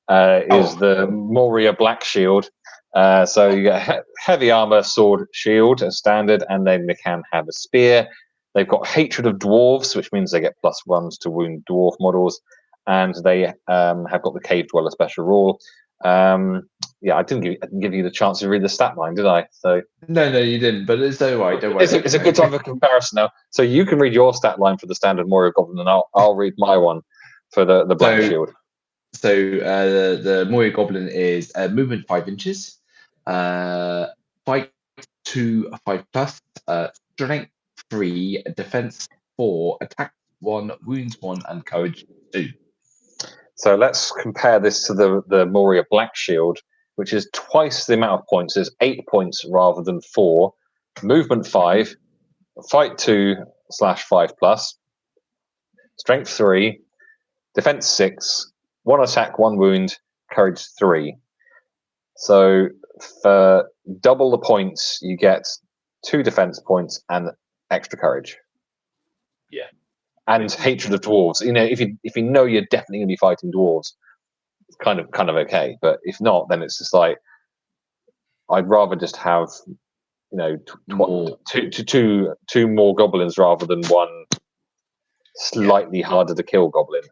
is the Moria Black Shield. So you get heavy armor, sword, shield as standard, and then they can have a spear. They've got Hatred of Dwarves, which means they get +1s to wound dwarf models, and they have got the Cave Dweller special rule. Yeah, I didn't give you the chance to read the stat line, did I? So No, you didn't. But it's don't worry. It's a good time for comparison now. So you can read your stat line for the standard Moria Goblin, and I'll read my one for the Black Shield. So the Moria Goblin is movement 5 inches, fight 2 5+, strength 3, defense 4, attack 1, wounds 1, and courage 2. So let's compare this to the Moria Black Shield, which is twice the amount of points. It's 8 points rather than 4. Movement 5, fight 2/5+, strength 3, defense 6, 1 attack, 1 wound, courage 3. So for double the points, you get 2 defense points and extra courage. Yeah. And Hatred of Dwarves. You know, if you know you're definitely going to be fighting dwarves, it's kind of okay. But if not, then it's just like I'd rather just have, you know, two more goblins rather than one slightly harder to kill goblin.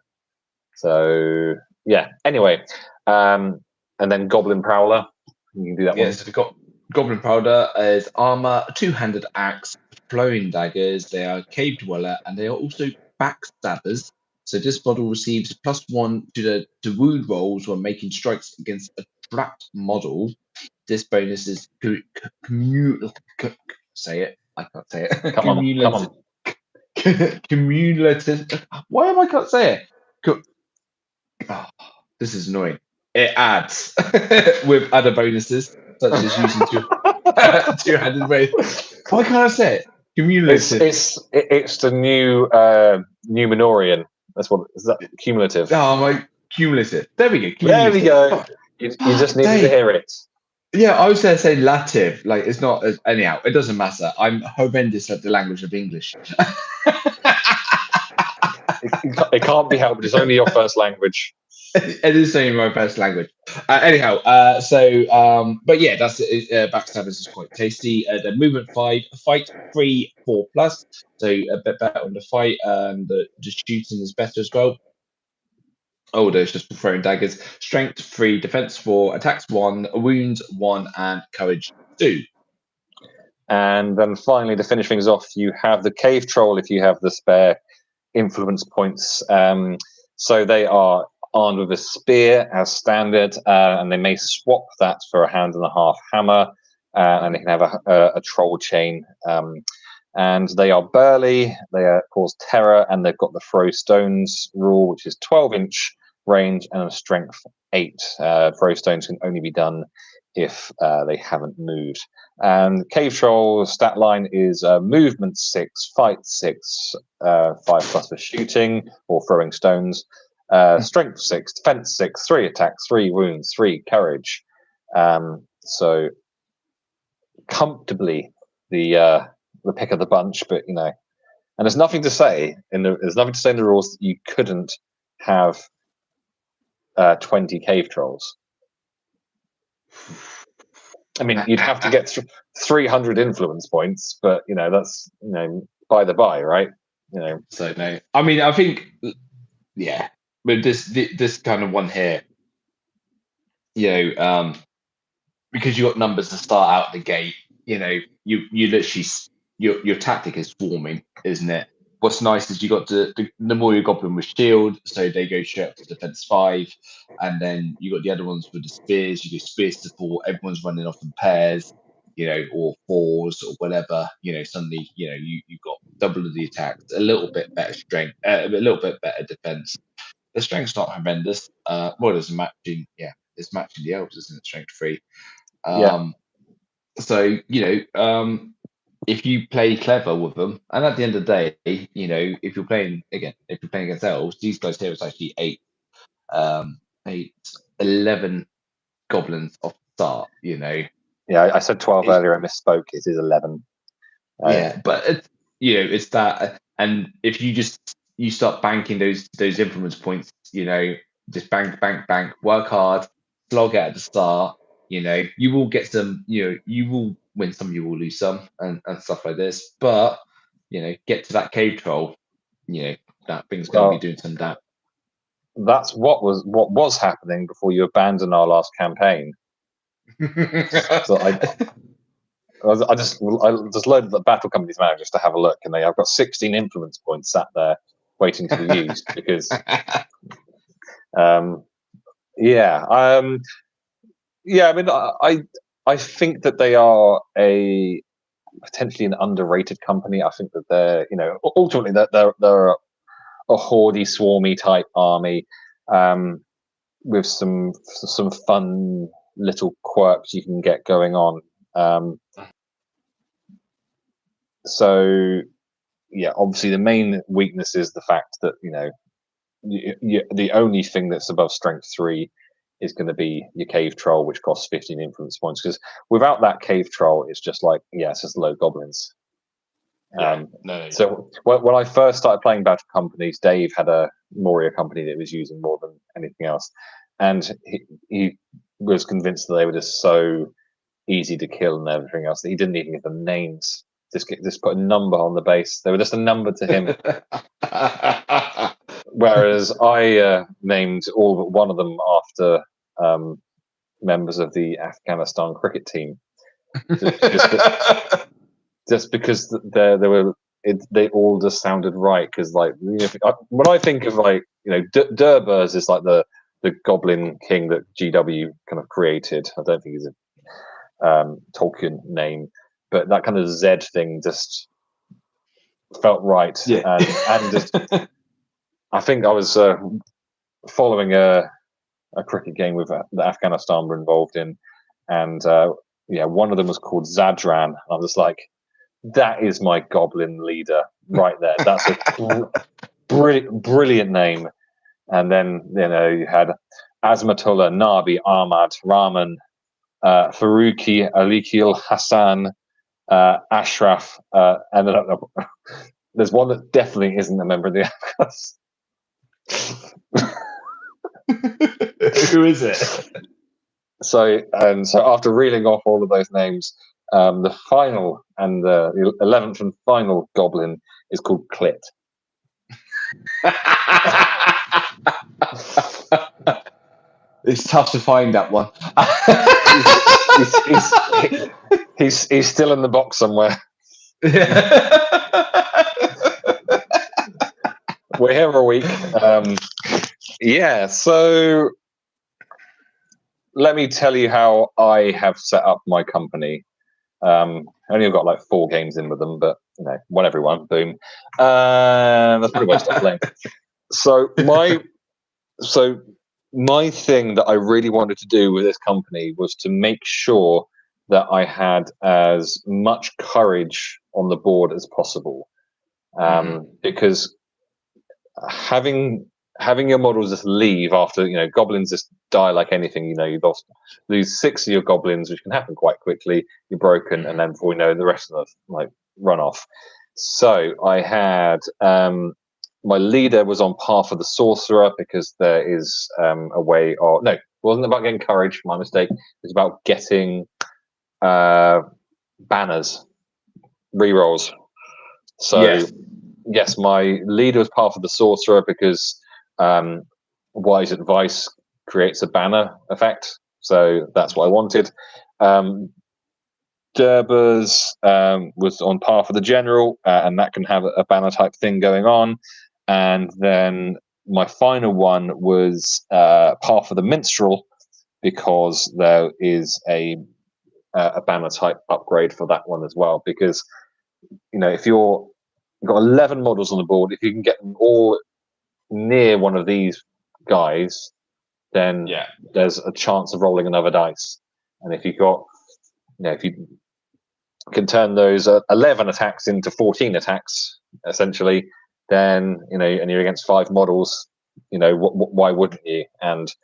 So yeah. Anyway, and then Goblin Prowler. You can do that one. Yes, we've got Goblin Prowler is armor, 2-handed axe, flowing daggers. They are Cave Dweller, and they are also backstabbers. So this model receives +1 to wound rolls when making strikes against a trapped model. This bonus is say it. I can't say it. Come on. Cumulative. Why am I can't say it? This is annoying. It adds with other bonuses such as using two-handed weight. Why can't I say it? Cumulative. It's the new Numenorian. That's what is that cumulative. Oh my Cumulative. There we go. There we Cumulative. go. You just needed to hear it. Yeah, I was going to say Lativ. Like, it's not. Anyhow, it doesn't matter. I'm horrendous at the language of English. It can't be helped. It's only your first language. It is only my first language. Anyhow, but yeah, that's it. Backstabbers is quite tasty. The movement 5, fight 3, 4+. So a bit better on the fight. The shooting is better as well. Oh, there's just throwing daggers. Strength 3, defense 4, attacks 1, wounds 1, and courage 2. And then finally, to finish things off, you have the cave troll if you have the spare influence points. So they are armed with a spear as standard, and they may swap that for a hand and a half hammer, and they can have a troll chain. And they are burly, they cause terror, and they've got the throw stones rule, which is 12-inch range and a strength 8. Throw stones can only be done if they haven't moved. And Cave Troll stat line is movement 6, fight 6, 5+ for shooting or throwing stones, strength 6, defense 6, 3 attacks, 3 wounds, 3 courage. So comfortably the pick of the bunch, but and there's nothing to say in the rules that you couldn't have 20 cave trolls. I mean, you'd have to get 300 influence points, but that's by the by, right? So no, I mean, I think with this kind of one here, because you got numbers to start out the gate, you literally your tactic is swarming, isn't it? What's nice is you got the Moria Goblin with shield, so they go straight up to defense 5, and then you got the other ones with the spears. You do spears to 4. Everyone's running off in pairs, or 4s or whatever. Suddenly, you got double of the attacks, a little bit better strength, a little bit better defense. The strength's not horrendous. It's matching the elves, isn't it? Strength 3. So if you play clever with them, and at the end of the day, if you're playing against elves, these guys here is actually 11 goblins off the start. Yeah, I said 12 earlier. I misspoke. It is 11. But it's that, and if you start banking those influence points, just bank, work hard, slog out at the start. You will get some. You will win some, you will lose some, and stuff like this. But get to that cave troll. That thing's going to be doing some damage. That's what was happening before you abandoned our last campaign. So I just loaded the Battle Companies manager just to have a look, and I've got 16 influence points sat there waiting to be used because, I mean, I think that they are potentially an underrated company. I think that they're ultimately they're a hordy, swarmy type army with some fun little quirks you can get going on. So obviously the main weakness is the fact that the only thing that's above strength 3 is going to be your cave troll, which costs 15 influence points, because without that cave troll it's just like it's just low goblins. So when I first started playing Battle Companies, Dave had a Moria company that he was using more than anything else, and he was convinced that they were just so easy to kill and everything else that he didn't even give them names. Just put a number on the base. They were just a number to him. Whereas I named all but one of them after members of the Afghanistan cricket team, just because they all just sounded right. Because when I think of Durbers is like the Goblin King that GW kind of created. I don't think he's a Tolkien name, but that kind of Z thing just felt right. And just, I think I was following a cricket game with the Afghanistan were involved in, and one of them was called Zadran. I was like, that is my goblin leader right there. That's a brilliant name. And then you had Azmatullah, Nabi, Ahmad, Rahman, Faruqi, Alikil, Hassan, Ashraf, and there's one that definitely isn't a member of the Outcasts. Who is it? So after reeling off all of those names, the final and the 11th and final goblin is called Clit. It's tough to find that one. he's still in the box somewhere. We're here a week. So let me tell you how I have set up my company. I only got like 4 games in with them, but won everyone. Boom. That's pretty much stop playing. So my thing that I really wanted to do with this company was to make sure that I had as much courage on the board as possible, because having your models just leave after goblins just die like anything. You lose 6 of your goblins, which can happen quite quickly. You're broken, and then before we know, the rest of them run off. So I had my leader was on par for the sorcerer, because there is a way of it wasn't about getting courage. My mistake. It was about getting banners, rerolls. So yes, my leader was par for the sorcerer because wise advice creates a banner effect. So that's what I wanted. Durbers was on par for the general, and that can have a banner type thing going on. And then my final one was par for the minstrel, because there is a banner type upgrade for that one as well. Because if you've got 11 models on the board, if you can get them all near one of these guys, then there's a chance of rolling another dice. And if you've got, if you can turn those 11 attacks into 14 attacks, essentially, then and you're against 5 models, why wouldn't you? And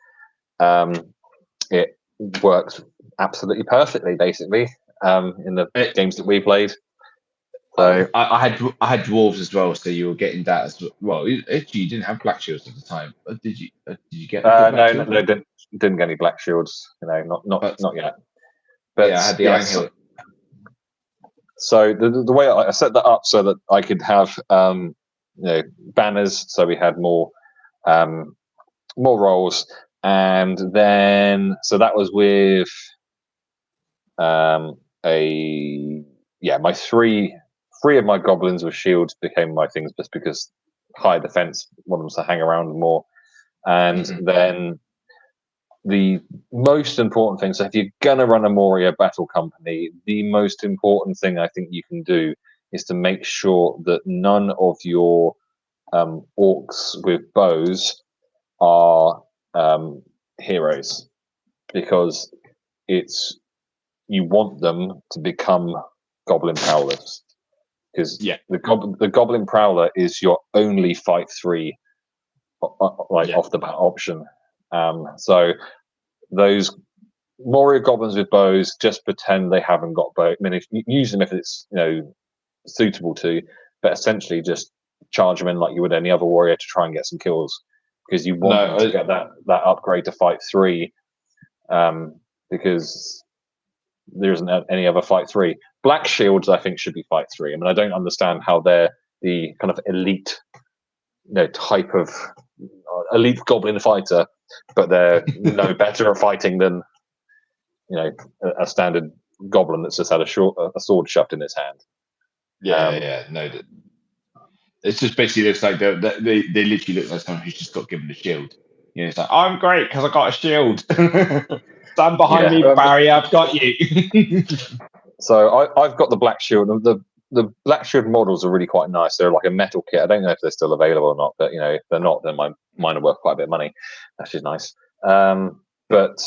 it works absolutely perfectly, basically, in the games that we played. So I had dwarves as well, so you were getting that as well. Actually, you didn't have black shields at the time. Did you? Did you get? No, didn't get any black shields. Not yet. But I had the Iron Hill. So the way I set that up so that I could have banners, so we had more rolls, and then so that was with my three of my goblins with shields became my things, just because high defense wanted them to hang around more. And then the most important thing, so if you're gonna run a Moria battle company, the most important thing I think you can do is to make sure that none of your orcs with bows are heroes, because you want them to become goblin prowlers, because the goblin prowler is your only fight 3 off the bat option. So those Moria goblins with bows, just pretend they haven't got bow. I mean, if you use them if it's suitable to, but essentially just charge them in like you would any other warrior to try and get some kills, because you want them to get that upgrade to fight 3, because there isn't any other fight 3. Black shields, I think, should be fight 3. I mean, I don't understand how they're the kind of elite type of elite goblin fighter, but they're no better at fighting than a standard goblin that's just had a sword shoved in its hand. It's just basically looks like they literally look like someone who's just got given a shield. It's like, I'm great because I got a shield. Stand behind me, Barry. I've got you. So I've got the black shield. The black shield models are really quite nice. They're like a metal kit. I don't know if they're still available or not, but if they're not, then mine are worth quite a bit of money. That's just nice. But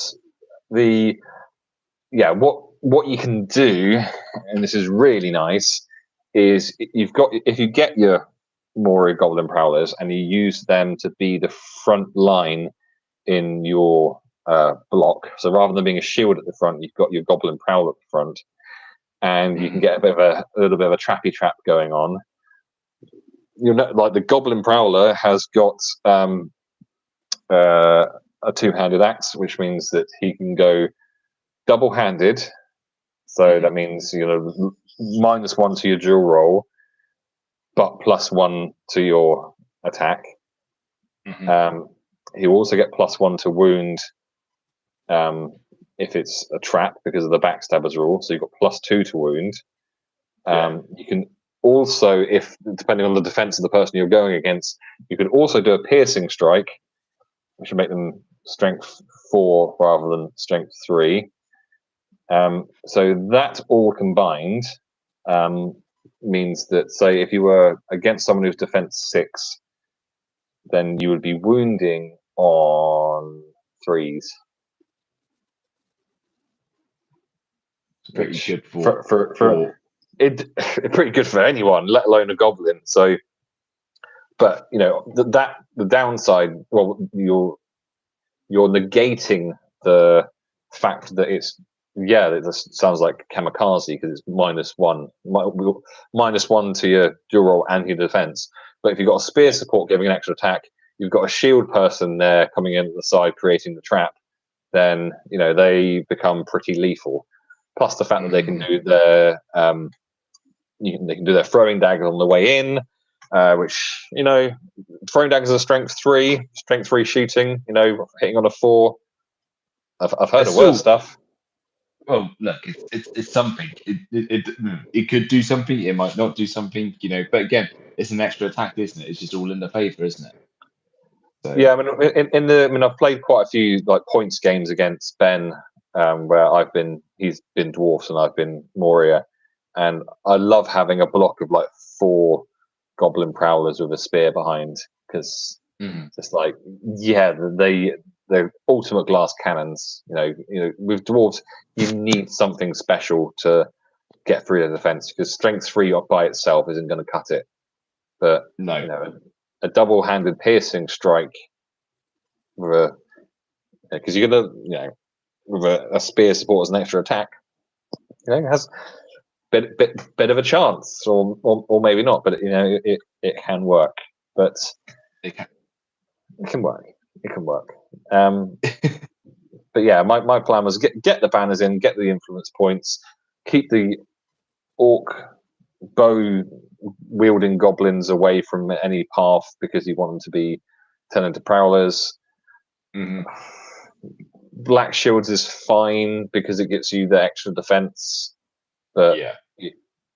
what you can do, and this is really nice, is if you get your Moria Goblin Prowlers, and you use them to be the front line in your block. So rather than being a shield at the front, you've got your Goblin Prowler at the front, and you can get a little bit of a trappy trap going on. Like the Goblin Prowler has got a two-handed axe, which means that he can go double-handed. So that means -1 to your dual roll, but +1 to your attack. He'll also get +1 to wound if it's a trap because of the backstabbers rule. So you've got +2 to wound. You can also, if depending on the defense of the person you're going against, you can also do a piercing strike, which will make them strength 4 rather than strength 3. So that all combined means that, say, if you were against someone who's defense 6, then you would be wounding on 3s. Pretty good for pretty good for anyone, let alone a goblin. So, but the downside. Well, you're negating the fact that it's it sounds like kamikaze because it's -1 to your dual roll and your defense. But if you've got a spear support giving an extra attack, you've got a shield person there coming in at the side creating the trap, then they become pretty lethal. Plus the fact that they can do their they can do their throwing daggers on the way in, which throwing daggers are strength 3 shooting. Hitting on a 4. I've heard of worse stuff. Well, look, it's something. It could do something. It might not do something. But again, it's an extra attack, isn't it? It's just all in the favor, isn't it? So. Yeah, I've played quite a few points games against Ben, where he's been dwarfs and I've been Moria, and I love having a block of 4 goblin prowlers with a spear behind because it's they're ultimate glass cannons. With dwarves, you need something special to get through the defense because strength 3 by itself isn't going to cut it. But no, a double-handed piercing strike with because you're gonna with a spear support as an extra attack, has bit of a chance, or maybe not, but it can work. But it can work. It can work. But yeah, my plan was get the banners in, get the influence points, keep the orc bow wielding goblins away from any path because you want them to be turned into prowlers. Black shields is fine because it gets you the extra defense, but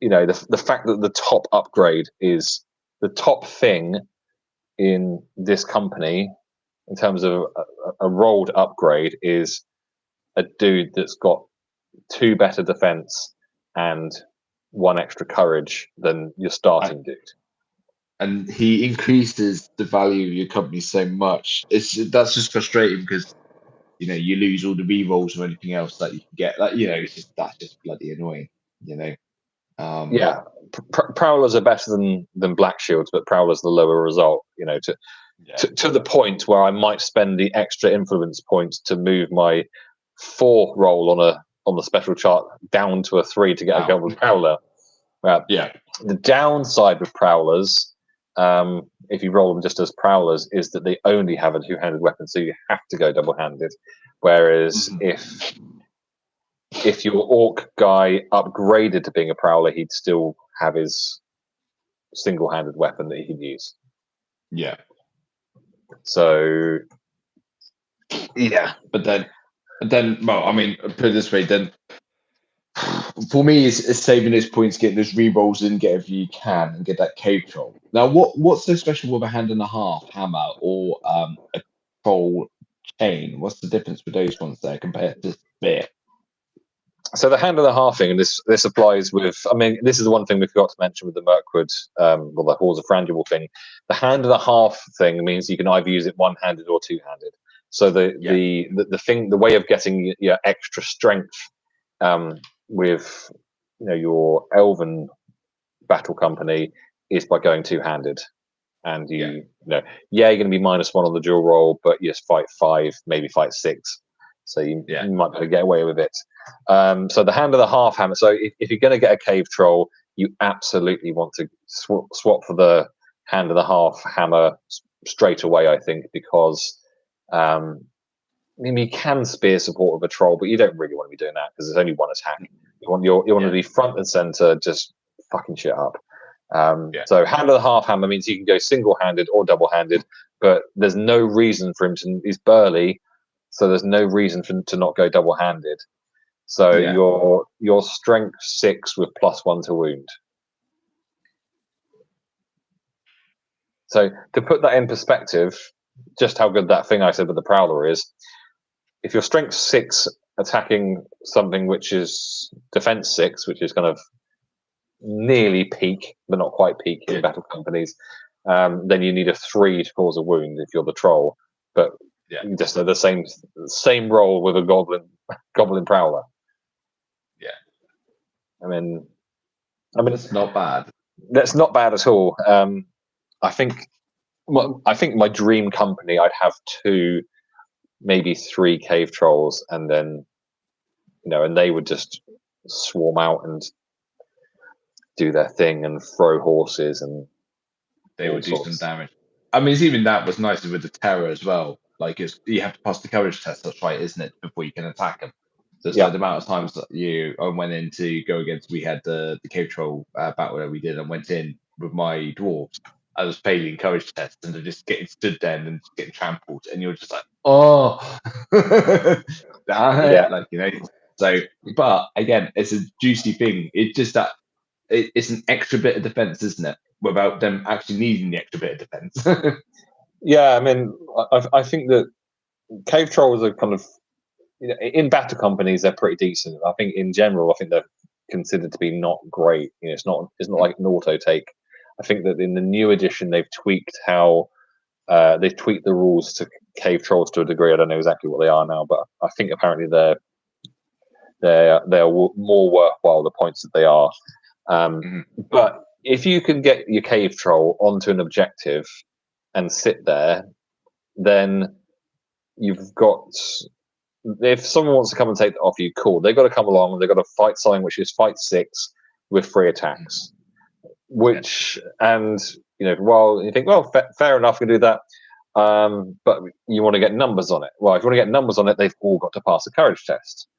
the fact that the top upgrade is the top thing in this company in terms of a rolled upgrade is a dude that's got 2 better defense and 1 extra courage than your starting dude. And he increases the value of your company so much. That's just frustrating because you lose all the rerolls or anything else that you can get. That's just bloody annoying. Prowlers are better than black shields, but prowlers the lower result. To the point where I might spend the extra influence points to move my 4 roll on the special chart down to a 3 to get a goblin prowler. The downside with prowlers, if you roll them just as prowlers, is that they only have a 2-handed weapon, so you have to go double-handed. Whereas if your orc guy upgraded to being a prowler, he'd still have his single-handed weapon that he'd use. Yeah. So, yeah. But then, well, I mean, put it this way, then for me, it's saving those points, getting those rerolls in, get everything you can, and get that cave troll. Now, what's so special with a 1.5 hammer or a troll chain? What's the difference with those ones there compared to spear? So the 1.5 thing, and this applies with. I mean, this is the one thing we forgot to mention with the Mirkwood, the Halls of Thranduil thing. The 1.5 thing means you can either use it one-handed or two-handed. So the way of getting your extra strength with your elven battle company is by going two-handed. and you know, you're going to be -1 on the dual roll, but you just fight 5, maybe fight 6, so you might be able to get away with it. So the hand of the half hammer. So if you're going to get a cave troll, you absolutely want to swap for the hand of the half hammer straight away, I think, because I mean, you can spear support with a troll, but you don't really want to be doing that because there's only one attack. You want to be front and center, just fucking shit up. So hand of the half hammer means you can go single-handed or double-handed, but there's no reason for him to. He's burly, so there's no reason for him to not go double-handed. So your strength 6 with +1 to wound. So to put that in perspective, just how good that thing I said with the Prowler is, if your strength 6 attacking something which is defense 6, which is kind of nearly peak, but not quite peak in battle companies, then you need a 3 to cause a wound if you're the troll. But just the same roll with a goblin Prowler. I mean, it's not bad. That's not bad at all. I think my dream company, I'd have 2, maybe 3 cave trolls, and then and they would just swarm out and do their thing and throw horses, and they would do some damage. I mean, even that was nice with the terror as well. Like you have to pass the courage test, that's right, isn't it, before you can attack them. So it's like the amount of times that I went in to go against, we had the cave troll battle that we did, and went in with my dwarves. I was failing courage tests, and they're just getting stood there and just getting trampled, and you're just like, oh, So, but again, it's a juicy thing. It's just that it's an extra bit of defense, isn't it? Without them actually needing the extra bit of defense. I mean, I think that cave trolls are kind of, in battle companies, they're pretty decent. I think in general, I think they're considered to be not great. It's not like an auto take. I think that in the new edition, they've tweaked how they've tweaked the rules to cave trolls to a degree. I don't know exactly what they are now, but I think apparently they're more worthwhile the points that they are. But if you can get your cave troll onto an objective and sit there, then you've got. If someone wants to come and take that off you, cool. They've got to come along. They've got to fight something which is fight 6 with 3 attacks. And well, you think, well, fair enough, you can do that. But you want to get numbers on it. Well, if you want to get numbers on it, they've all got to pass a courage test.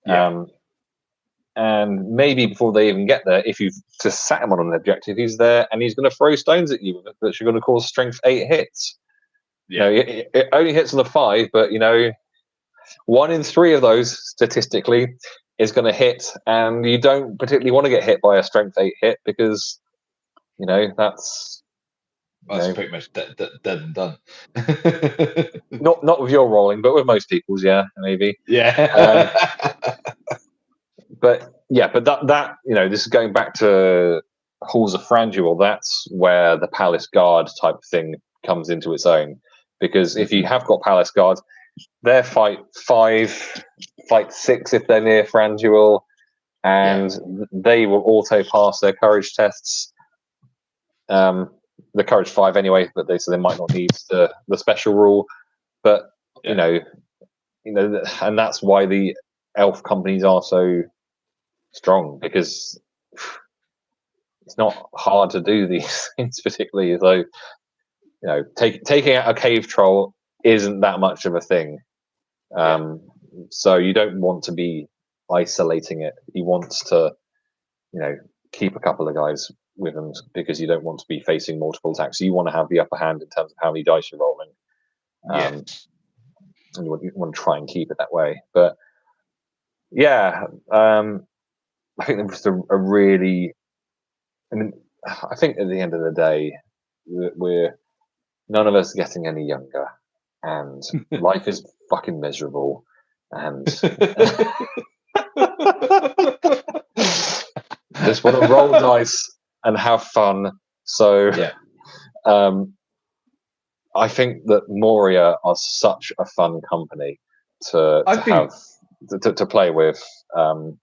And maybe before they even get there, if you've just sat him on an objective, he's there and he's going to throw stones at you that you're going to cause strength 8 hits. It only hits on the 5, but 1 in 3 of those statistically is going to hit, and you don't particularly want to get hit by a strength 8 hit because that's pretty much dead and done. not with your rolling, but with most people's, maybe. But that this is going back to Halls of Thranduil. That's where the Palace Guard type thing comes into its own, because if you have got Palace Guard, they're fight 5, fight 6 if they're near Thranduil, and they will auto pass their courage tests. The courage 5 anyway, but they might not need the special rule. But and that's why the elf companies are so strong, because it's not hard to do these things particularly. So taking out a cave troll isn't that much of a thing. So you don't want to be isolating it. You want to keep a couple of guys with them, because you don't want to be facing multiple attacks. So you want to have the upper hand in terms of how many dice you're rolling. And you want to try and keep it that way. But I think there was a really, I think at the end of the day, we're none of us getting any younger, and life is fucking miserable, and just want to roll dice and have fun. So I think that Moria are such a fun company to play with, and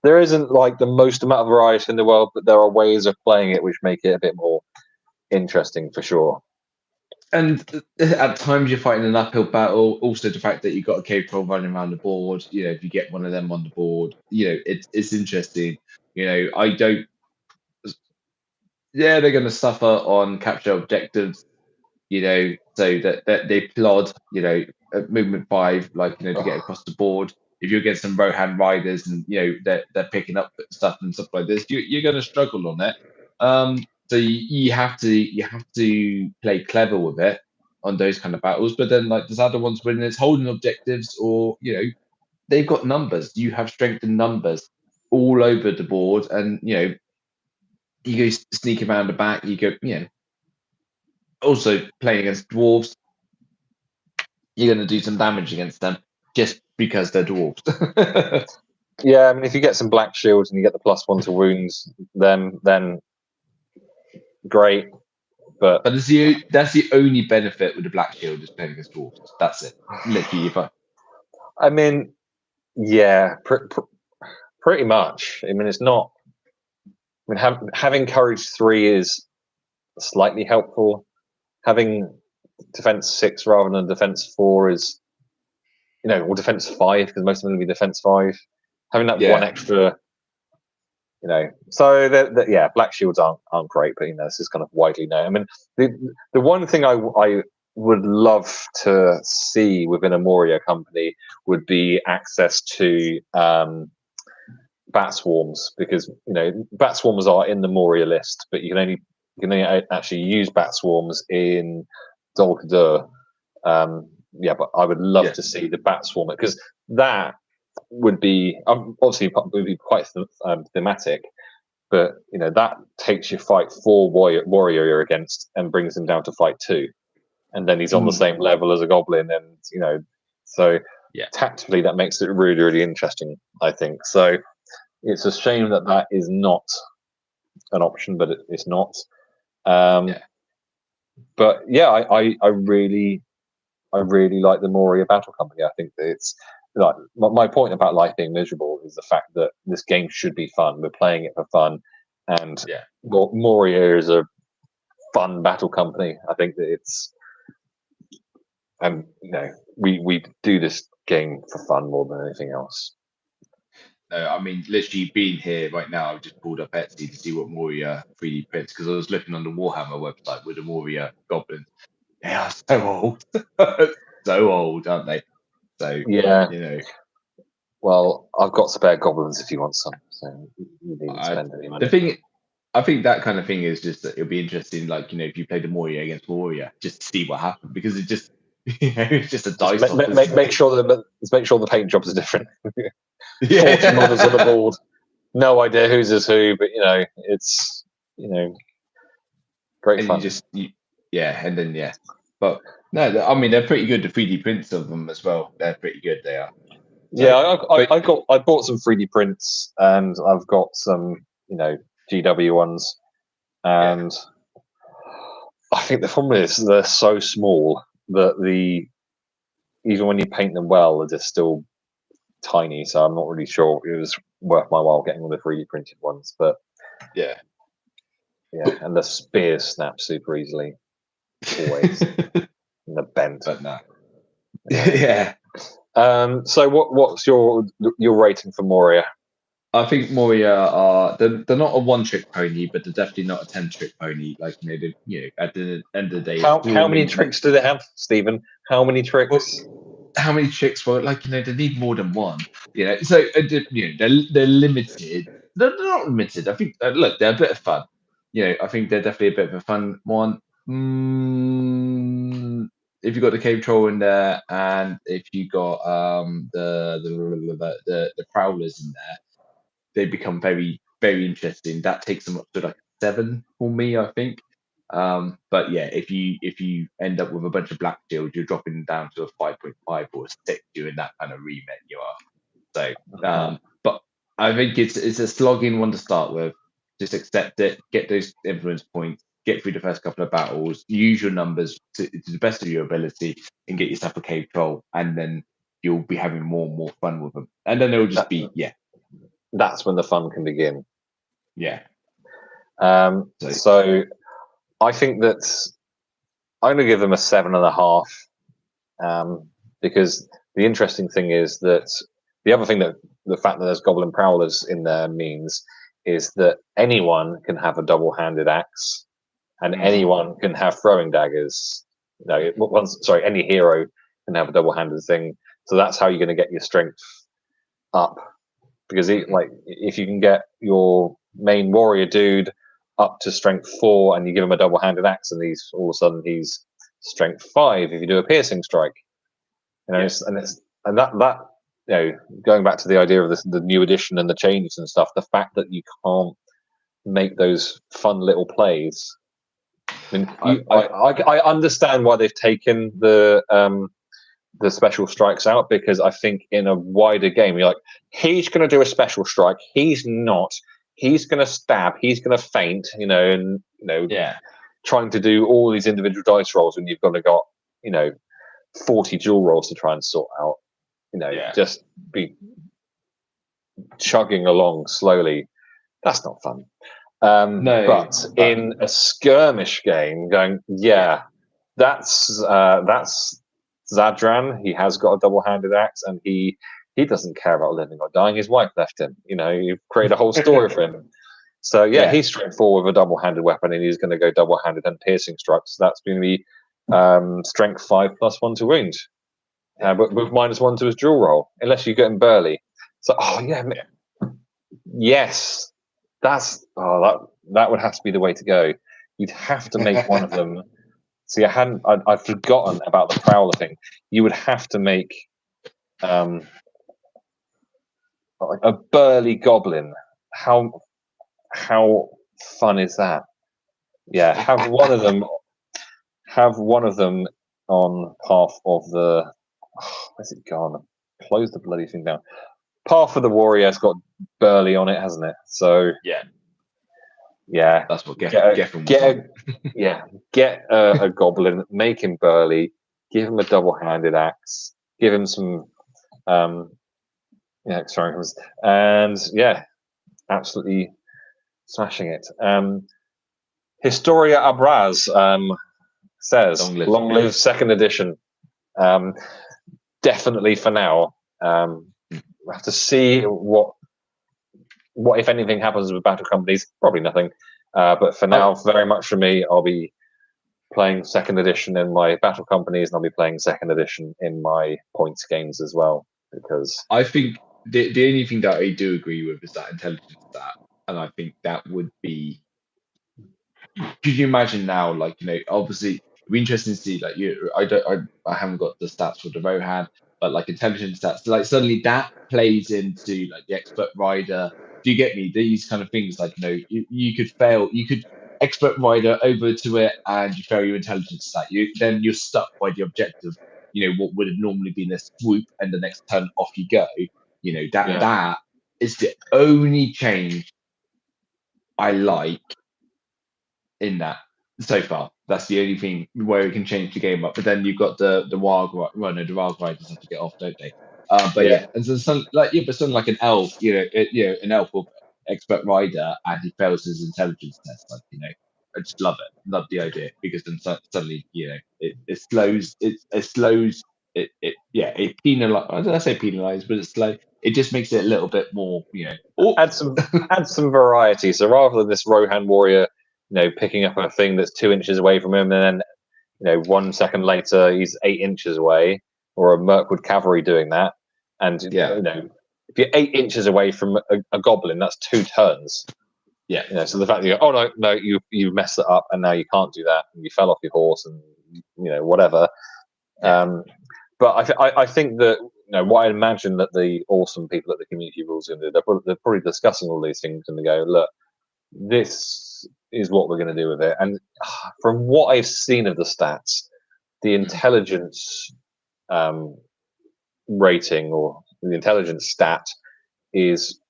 there isn't like the most amount of variety in the world, but there are ways of playing it which make it a bit more interesting for sure. And at times you're fighting an uphill battle. Also, the fact that you've got a cave troll running around the board. If you get one of them on the board, it's interesting. I don't. Yeah, they're going to suffer on capture objectives. So that they plod. At movement 5, to get across the board. If you're against some Rohan riders and they're picking up stuff and stuff like this, you're going to struggle on it. So you have to play clever with it on those kind of battles. But then there's other ones when it's holding objectives, or they've got numbers. You have strength in numbers all over the board, and you go sneak around the back. You go also playing against dwarves. You're going to do some damage against them just because they're dwarves. Yeah, I mean, if you get some black shields and you get the +1 to wounds, then great. But that's the only benefit with the black shield is playing against dwarves. That's it. Literally, I mean, yeah, pretty much. I mean, it's not. I mean, having courage 3 is slightly helpful. Having defense 6 rather than defense 4 is, or defense 5, because most of them will be defense 5. Having that one extra, so yeah, black shields aren't great, but this is kind of widely known. I mean, the one thing I would love to see within a Moria company would be access to bat swarms, because bat swarms are in the Moria list, but you can only actually use bat swarms in Dol Guldur. But I would love to see the bat swarm, because that would be obviously would be quite thematic, but that takes your fight 4 warrior you're against and brings him down to fight 2, and then he's on the same level as a goblin, and so tactically that makes it really, really interesting, I think. So it's a shame that is not an option, but it's not. But yeah, I really like the Moria Battle Company. I think that it's like my point about life being miserable is the fact that this game should be fun. We're playing it for fun, and Moria is a fun battle company. I think that it's, and we do this game for fun more than anything else. No, I mean, literally being here right now, I've just pulled up Etsy to see what Moria 3D prints, because I was looking on the Warhammer website with the Moria goblins. They are so old. So old, aren't they? So, Well, I've got spare goblins if you want some, so you needn't spend any money. I think that kind of thing is just that it'll be interesting, if you play the Moria against Moria, just to see what happens, because it just, it's just a dice. Make sure the paint jobs are different. 40 models on the board. No idea whose is who, but it's great fun. And then but no, I mean they're pretty good. The 3D prints of them as well, they're pretty good. They are. So, I bought some 3D prints, and I've got some GW ones, and I think the problem is they're so small that even when you paint them well, they're just still tiny. So I'm not really sure it was worth my while getting all the 3D printed ones. But and the spears snap super easily, always, and the bent. But no, So what's your rating for Moria? I think Moria they're not a 1-trick pony, but they're definitely not a 10-trick pony. At the end of the day, how many tricks do they have, Stephen? How many tricks? Well, how many tricks? Well, they need more than one. So they're limited. They're not limited. I think look, they're a bit of fun. I think they're definitely a bit of a fun one. If you got the cave troll in there, and if you got the prowlers in there, they become very, very interesting. That takes them up to 7 for me, I think. But yeah, if you end up with a bunch of black shields, you're dropping down to a 5.5 or a 6 during that kind of remit. You are. So, but I think it's a slogging one to start with. Just accept it, get those influence points, get through the first couple of battles, use your numbers to the best of your ability, and get yourself a cave troll, and then you'll be having more and more fun with them. And then it'll just be That's when the fun can begin. Yeah. So I think that I'm going to give them a 7.5, because the interesting thing is that the other thing that the fact that there's goblin prowlers in there means is that anyone can have a double-handed axe, and anyone can have throwing daggers. No, any hero can have a double-handed thing. So that's how you're going to get your strength up. Because if you can get your main warrior dude up to strength 4, and you give him a double-handed axe, and he's all of a sudden he's strength 5 if you do a piercing strike. And that going back to the idea of the new edition and the changes and stuff, the fact that you can't make those fun little plays. I mean, I understand why they've taken the special strikes out, because I think in a wider game, you're like, he's going to do a special strike, he's not, he's going to stab, he's going to feint, trying to do all these individual dice rolls when you've got 40 dual rolls to try and sort out. Just be chugging along slowly. That's not fun. No, but in a skirmish game, that's Zadran. He has got a double-handed axe, and he doesn't care about living or dying. His wife left him. You create a whole story for him. So he's straightforward with a double-handed weapon, and he's going to go double-handed and piercing strikes. So that's going to be strength 5 +1 to wound, but with -1 to his dual roll, unless you get him burly. So yes, that would have to be the way to go. You'd have to make one of them. See, I'd forgotten about the prowler thing. You would have to make a burly goblin. How fun is that? Yeah, have one of them on path of the. Where's it gone? Close the bloody thing down. Path of the warrior's got burly on it, hasn't it? So yeah, that's what get a goblin, make him burly, give him a double-handed axe, give him some and absolutely smashing it. Historia Abraz says long live second edition. Definitely for now. We'll have to see what if anything happens with battle companies. Probably nothing. But for now, very much for me, I'll be playing second edition in my battle companies, and I'll be playing second edition in my points games as well. Because I think the only thing that I do agree with is that intelligence stat, and I think that would be. Could you imagine now, obviously, it'd be interesting to see, I haven't got the stats for the Rohan, but intelligence stats, suddenly that plays into the expert rider. Do you get me? These kind of things, you could fail, you could expert rider over to it, and you fail your intelligence stat. Then you're stuck by the objective. What would have normally been a swoop, and the next turn off you go. That is the only change I like in that so far. That's the only thing where we can change the game up. But then you've got the Warg riders have to get off, don't they? And so something like an elf, an elf will expert rider, and he fails his intelligence test. I just love it. Love the idea, because then suddenly, it slows. It penalize. I don't say penalize, but it's slow. It just makes it a little bit more, add some variety. So rather than this Rohan warrior, picking up a thing that's 2 inches away from him, and then 1 second later he's 8 inches away, or a Mirkwood cavalry doing that, and if you're 8 inches away from a goblin, that's 2 turns. So the fact that you go, oh no, you messed it up, and now you can't do that, and you fell off your horse, and whatever. But I think that what I imagine that the awesome people at the community rules are going to do, they're probably discussing all these things, and they go, look, this is what we're going to do with it. And from what I've seen of the stats, the intelligence rating, or the intelligence stat, is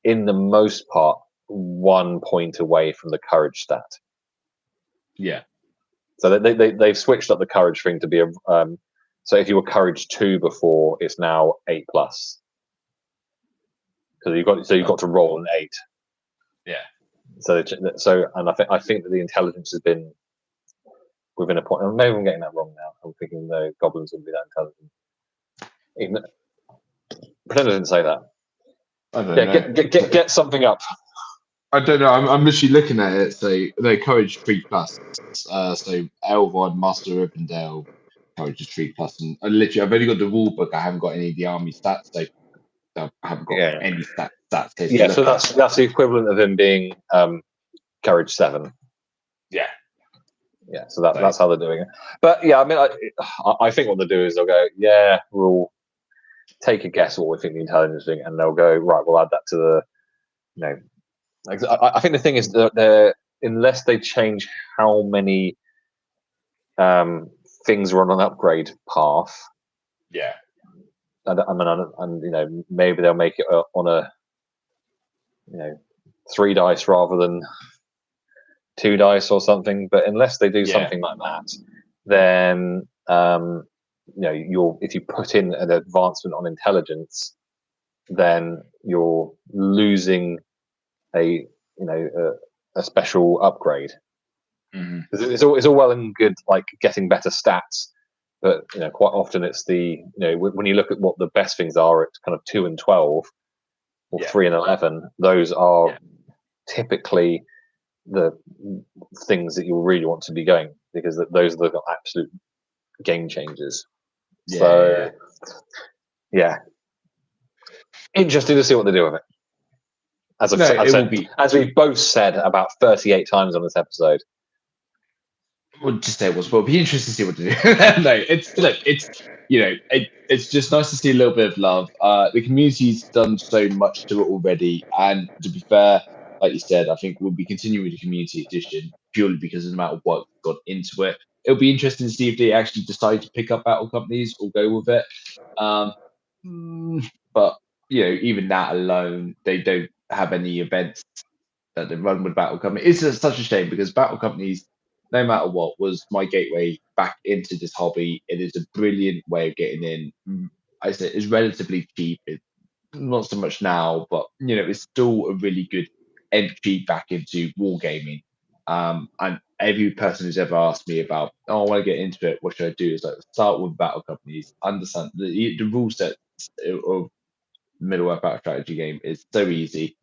in the most part 1 point away from the courage stat. So they've switched up the courage thing to be a so if you were courage 2 before, it's now 8+. Because you've got to roll an 8. So and I think that the intelligence has been within a point. Maybe I'm getting that wrong now. I'm thinking no, goblins wouldn't be that intelligent. Pretend I didn't say that. I don't know. Get something up. I don't know. I'm literally looking at it. So they courage 3+. So Elrond, Master of Rivendell, courage is 3+. And literally, I've only got the rule book. I haven't got any of the army stats. So I haven't got any stats here. Yeah, so that's the equivalent of him being courage 7. Yeah. Yeah, so that's how they're doing it. But yeah, I mean, I think what they'll do is they'll go, yeah, we'll take a guess what we think the intelligence thing, and they'll go, right, we'll add that to the, I think the thing is that they're, unless they change how many things are on an upgrade path. Yeah. And maybe they'll make it on a 3 dice rather than 2 dice or something. But unless they do something like that, then if you put in an advancement on intelligence, then you're losing a special upgrade. Mm-hmm. It's all well and good, like getting better stats, but quite often it's the when you look at what the best things are, it's kind of 2 and 12 or 3 and 11. Those are typically the things that you really want to be going, because those are the absolute game changers. Interesting to see what they do with it. As we've both said about 38 times on this episode. We'll just say it was. But it'll be interesting to see what to do. No, it's just nice to see a little bit of love. The community's done so much to it already, and to be fair, like you said, I think we'll be continuing with the community edition purely because of the amount of work got into it. It'll be interesting to see if they actually decide to pick up battle companies or go with it. But even that alone, they don't have any events that they run with battle companies. It's such a shame because battle companies, no matter what, was my gateway back into this hobby. It is a brilliant way of getting in. I say it's relatively cheap. It's not so much now, but it's still a really good entry back into wargaming. And every person who's ever asked me about, I want to get into it, what should I do? Is like start with battle companies, understand the rule set of middleware battle strategy game is so easy,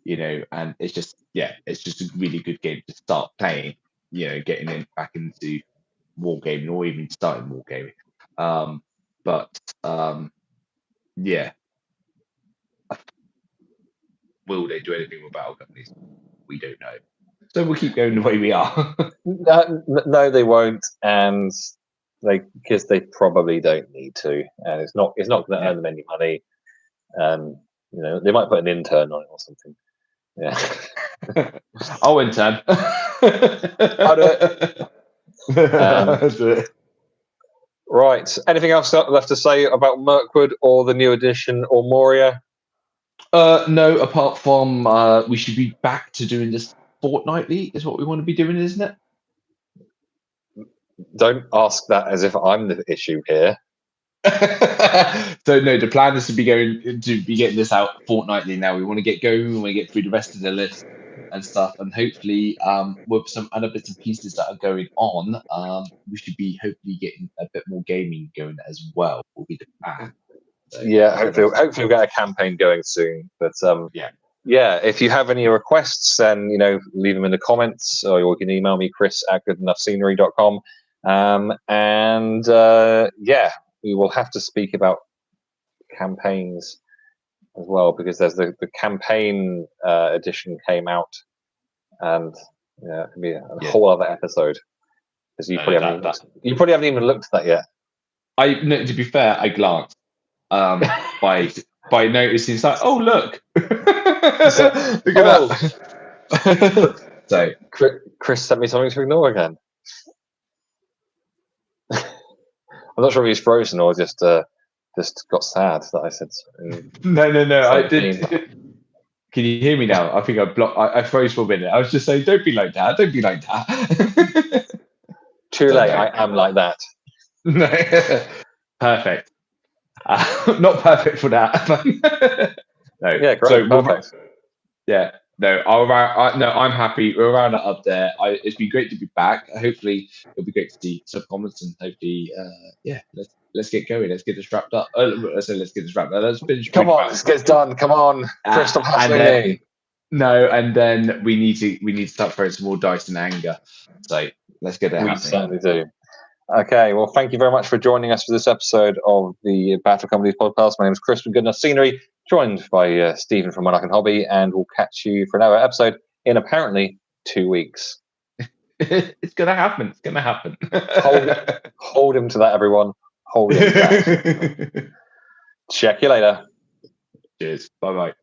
and it's just a really good game to start playing. Getting in back into wargaming or even starting wargaming. Will they do anything with battle companies? We don't know. So we'll keep going the way we are. No, they won't, and because they probably don't need to, and it's not going to earn them any money. They might put an intern on it or something. Yeah, I'll intern. I'll do it. Right. Anything else left to say about Mirkwood or the new edition or Moria? No, apart from we should be back to doing this fortnightly is what we want to be doing, isn't it? Don't ask that as if I'm the issue here. So no, the plan is to be getting this out fortnightly now. We want to get going, we want to get through the rest of the list and stuff, and hopefully with some other bits and pieces that are going on, we should be hopefully getting a bit more gaming going as well. Will be the plan. So, hopefully we'll get a campaign going soon. But if you have any requests, then leave them in the comments, or you can email me, chris@goodenoughscenery.com. We will have to speak about campaigns as well, because there's the campaign edition came out, and it can be a whole other episode, because you probably haven't even looked at that yet. To be fair, I glanced by noticing, it's like, oh look, look at that. So Chris sent me something to ignore again. I'm not sure if he's frozen or just got sad that I said something. No. I did. Can you hear me now? I think I froze for a minute. I was just saying, don't be like that. Don't be like that. Too late. I am like that. No. Perfect. Not perfect for that. No. Yeah, great. Perfect. I'm happy. We'll round it up there. It's been great to be back. Hopefully, it'll be great to see some comments and hopefully, let's get going. Let's get this wrapped up. Let's get this wrapped up. Let's finish. Come on, let's get done. Come on, Crystal and then we need to start throwing some more dice in anger. So let's get that happening. We certainly do. Okay, well, thank you very much for joining us for this episode of the Battle Companies podcast. My name is Chris from Goodness Scenery, joined by Stephen from Monarch and Hobby, and we'll catch you for another episode in apparently 2 weeks. It's gonna happen. It's gonna happen. Hold him to that, everyone. Hold him to that. Check you later. Cheers. Bye bye.